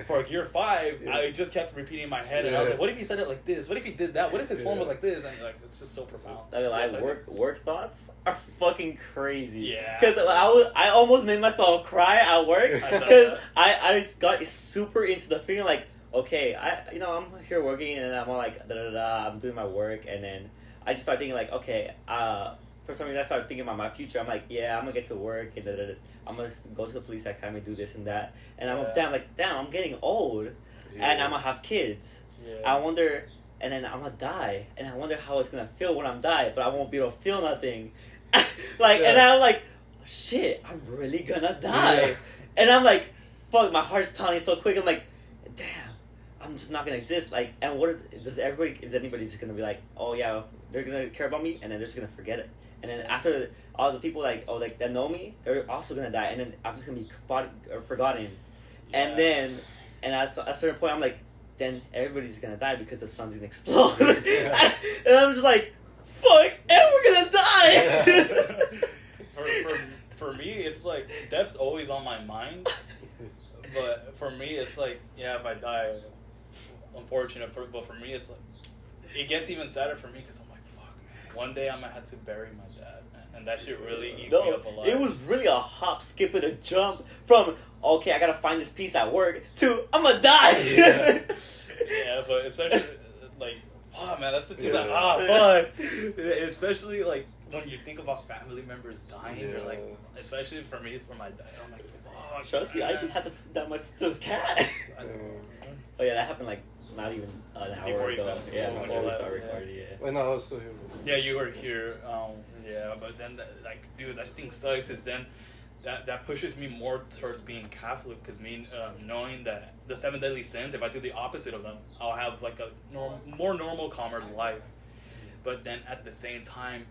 Speaker 3: for Gear 5, I just kept repeating in my head, and I was like, "What if he said it like this? What if he did that? What if his form was like this?" And like it's just so profound.
Speaker 2: Work thoughts are fucking crazy.
Speaker 3: Yeah.
Speaker 2: Because I almost made myself cry at work because I just got super into the feeling like, okay, I'm here working and I'm all like I'm doing my work, and then I just start thinking like, okay, for some reason I started thinking about my future. I'm like, yeah, I'm gonna get to work and I'm gonna go to the police academy, do this and that, and damn, I'm getting old, and I'm gonna have kids. I wonder, and then I'm gonna die, and I wonder how it's gonna feel when I'm dying, but I won't be able to feel nothing. And I was like, shit, I'm really gonna die, and I'm like, fuck, my heart's pounding so quick. I'm like, damn, I'm just not gonna exist. Like, and is anybody just gonna be like, oh yeah, they're gonna care about me, and then they're just gonna forget it. And then after all the people that know me, they're also gonna die, and then I'm just gonna be forgotten. And then, and at a certain point, I'm like, then everybody's gonna die because the sun's gonna explode. And I'm just like, fuck, and we're gonna die.
Speaker 3: For me, it's like death's always on my mind. But for me, it's like, yeah, if I die, unfortunate. But for me, it's like, it gets even sadder for me because I'm like, fuck, man. One day I'm gonna have to bury my dad, man. And that shit really eats me up alive.
Speaker 2: It was really a hop, skip, and a jump from, okay, I gotta find this piece at work, to, I'm gonna die.
Speaker 3: Yeah, but especially, like, oh man, that's the thing fuck. Especially, like, when you think about family members dying, you're like, especially for me, for my dad, I'm like, fuck.
Speaker 2: Trust me, I just had to put down my sister's cat. Oh yeah, that happened like not even an hour ago. Before we started recording.
Speaker 1: Wait, no, I was still here.
Speaker 3: Yeah, you were here. But then dude, that thing sucks. Is then that pushes me more towards being Catholic, because knowing that the 7 deadly sins, if I do the opposite of them, I'll have like a more normal, calmer life. But then at the same time,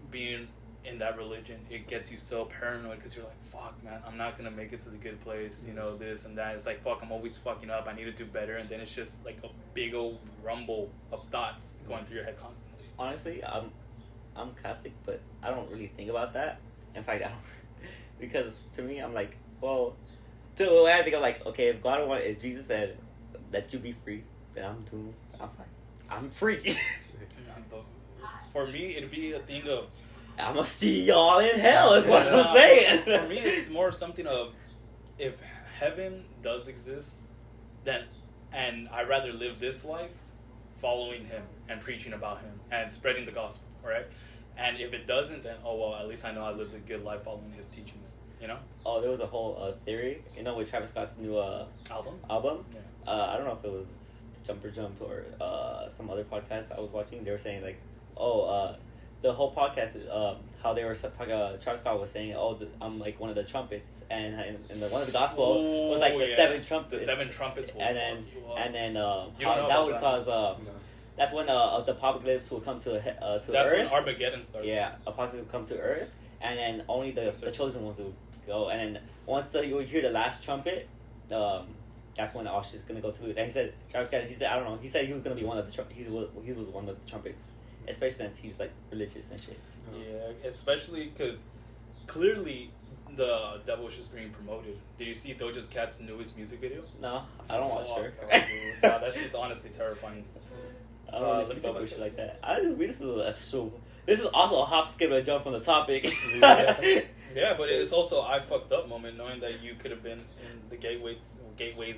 Speaker 3: being in that religion, it gets you so paranoid because you're like, fuck, man, I'm not gonna make it to the good place, this and that. It's like, fuck, I'm always fucking up, I need to do better. And then it's just like a big old rumble of thoughts going through your head constantly.
Speaker 2: Honestly, I'm Catholic, but I don't really think about that. In fact, I don't, because to me, I'm like, well, to the way I think, I'm like, okay, if Jesus said that you be free, then I'm fine. I'm free.
Speaker 3: But for me, it'd be a thing of,
Speaker 2: I'm gonna see y'all in hell, is what I'm saying.
Speaker 3: For me, it's more something of, if heaven does exist, and I'd rather live this life following him and preaching about him and spreading the gospel, right? And if it doesn't, then, oh well, at least I know I lived a good life following his teachings,
Speaker 2: Oh, there was a whole theory, with Travis Scott's new
Speaker 3: album?
Speaker 2: Yeah. I don't know if it was Jumper Jump or some other podcast I was watching. They were saying like, the whole podcast, how they were talking, Travis Scott was saying, I'm like one of the trumpets, and one of the gospel was like the 7 trumpets.
Speaker 3: The 7 trumpets will
Speaker 2: and then
Speaker 3: how
Speaker 2: that would cause, that's when the apocalypse will come to Earth.
Speaker 3: That's when Armageddon starts.
Speaker 2: Yeah, apocalypse will come to Earth, and then only the chosen ones will go, and then once you hear the last trumpet, that's when all shit's gonna go to lose. And he said, Travis Scott, I don't know, he said he was gonna be one of the he was one of the trumpets. Especially since he's like religious and shit.
Speaker 3: Yeah, especially because clearly the devil was just being promoted. Did you see Doja Cat's newest music video?
Speaker 2: No, I don't watch her.
Speaker 3: Wow, that shit's honestly terrifying.
Speaker 2: I don't really keep up with shit like that. This is also a hop, skip, and a jump from the topic.
Speaker 3: Yeah, but it's also I fucked up moment knowing that you could have been in the gateways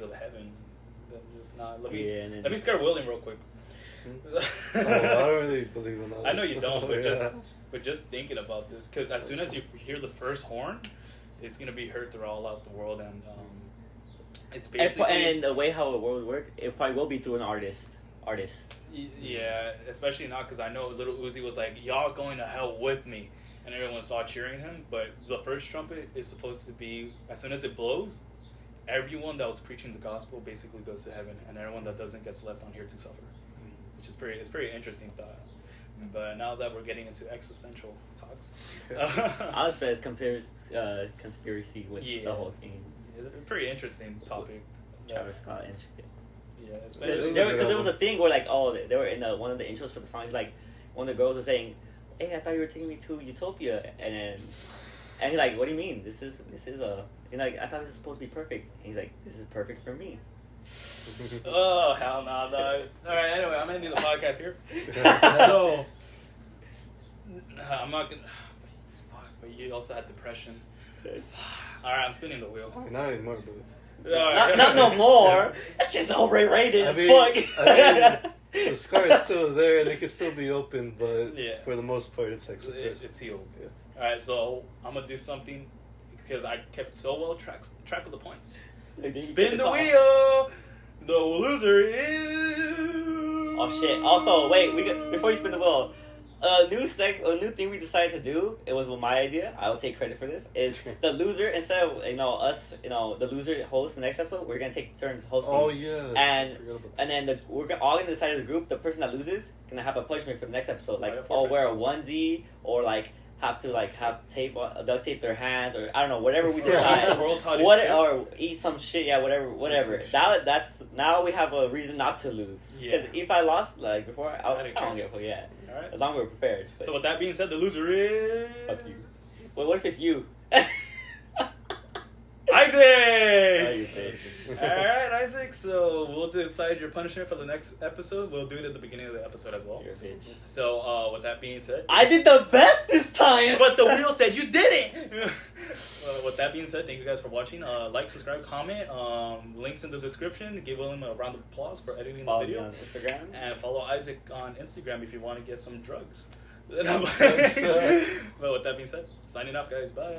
Speaker 3: of heaven. Just not. Let me scare William real quick.
Speaker 1: I don't really believe in that.
Speaker 3: I know you don't, but just thinking about this, because as soon as you hear the first horn, it's gonna be heard throughout the world, and it's basically
Speaker 2: and the way how the world works, it probably will be through an artist.
Speaker 3: Yeah, especially now because I know Little Uzi was like, "Y'all going to hell with me," and everyone saw cheering him. But the first trumpet is supposed to be, as soon as it blows, everyone that was preaching the gospel basically goes to heaven, and everyone that doesn't gets left on here to suffer. Which is pretty interesting thought. But now that we're getting into existential talks,
Speaker 2: I was conspiracy with the whole thing.
Speaker 3: It's a pretty interesting topic.
Speaker 2: Travis Scott and shit.
Speaker 3: Yeah,
Speaker 1: Yeah,
Speaker 3: especially
Speaker 1: it was a
Speaker 2: Because
Speaker 1: good
Speaker 2: there was a
Speaker 1: album.
Speaker 2: thing where like they were in one of the intros for the songs, like one of the girls was saying, "Hey, I thought you were taking me to Utopia," and he's like, "What do you mean? This is a like I thought this was supposed to be perfect." And he's like, "This is perfect for me."
Speaker 3: oh hell no, dog. All right, anyway, I'm ending the podcast here. So I'm not gonna. Fuck, but you also had depression. All right, I'm spinning the wheel.
Speaker 1: Not anymore, but.
Speaker 2: Not no more. That's just overrated as fuck.
Speaker 1: The scar is still there and it can still be open, but
Speaker 3: Yeah.
Speaker 1: for the most part, it's like suppressed.
Speaker 3: It's healed.
Speaker 1: Yeah.
Speaker 3: All right, so I'm gonna do something because I kept so well track of the points.
Speaker 2: Like, then you
Speaker 3: Spin
Speaker 2: took
Speaker 3: the
Speaker 2: it off.
Speaker 3: wheel. The loser is.
Speaker 2: Oh shit! Also, wait, before you spin the wheel, a new thing we decided to do. It was my idea. I will take credit for this. Is the loser instead of us, the loser host the next episode. We're gonna take turns hosting.
Speaker 1: Oh yeah.
Speaker 2: And
Speaker 1: I forgot about
Speaker 2: and then we're all gonna decide as a group. The person that loses gonna have a punishment for the next episode. Like,
Speaker 3: Oh, yeah,
Speaker 2: wear a onesie or like have to have tape, duct tape their hands, or I don't know, whatever we decide.
Speaker 3: World's hottest
Speaker 2: What
Speaker 3: chick.
Speaker 2: or eat some shit, yeah, whatever. That's now we have a reason not to lose. Because
Speaker 3: Yeah.
Speaker 2: if I lost like before, I
Speaker 3: didn't
Speaker 2: don't
Speaker 3: care.
Speaker 2: give a fuck. Yeah,
Speaker 3: All right.
Speaker 2: as long as we're prepared. But,
Speaker 3: So with that being said, the loser is.
Speaker 2: fuck you. Well, what if it's you?
Speaker 3: Isaac!
Speaker 2: Oh, you bitch.
Speaker 3: Alright, Isaac, so we'll decide your punishment for the next episode. We'll do it at the beginning of the episode as well.
Speaker 2: You're a bitch.
Speaker 3: So, with that being said.
Speaker 2: I did the best this time.
Speaker 3: But the wheel said you didn't! With that being said, thank you guys for watching. Like, subscribe, comment. Links in the description. Give William a round of applause for editing
Speaker 2: Follow
Speaker 3: the
Speaker 2: me
Speaker 3: video.
Speaker 2: on Instagram.
Speaker 3: And follow Isaac on Instagram if you want to get some drugs.
Speaker 1: Thanks,
Speaker 3: But with that being said, signing off, guys. Bye.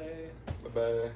Speaker 1: Bye bye.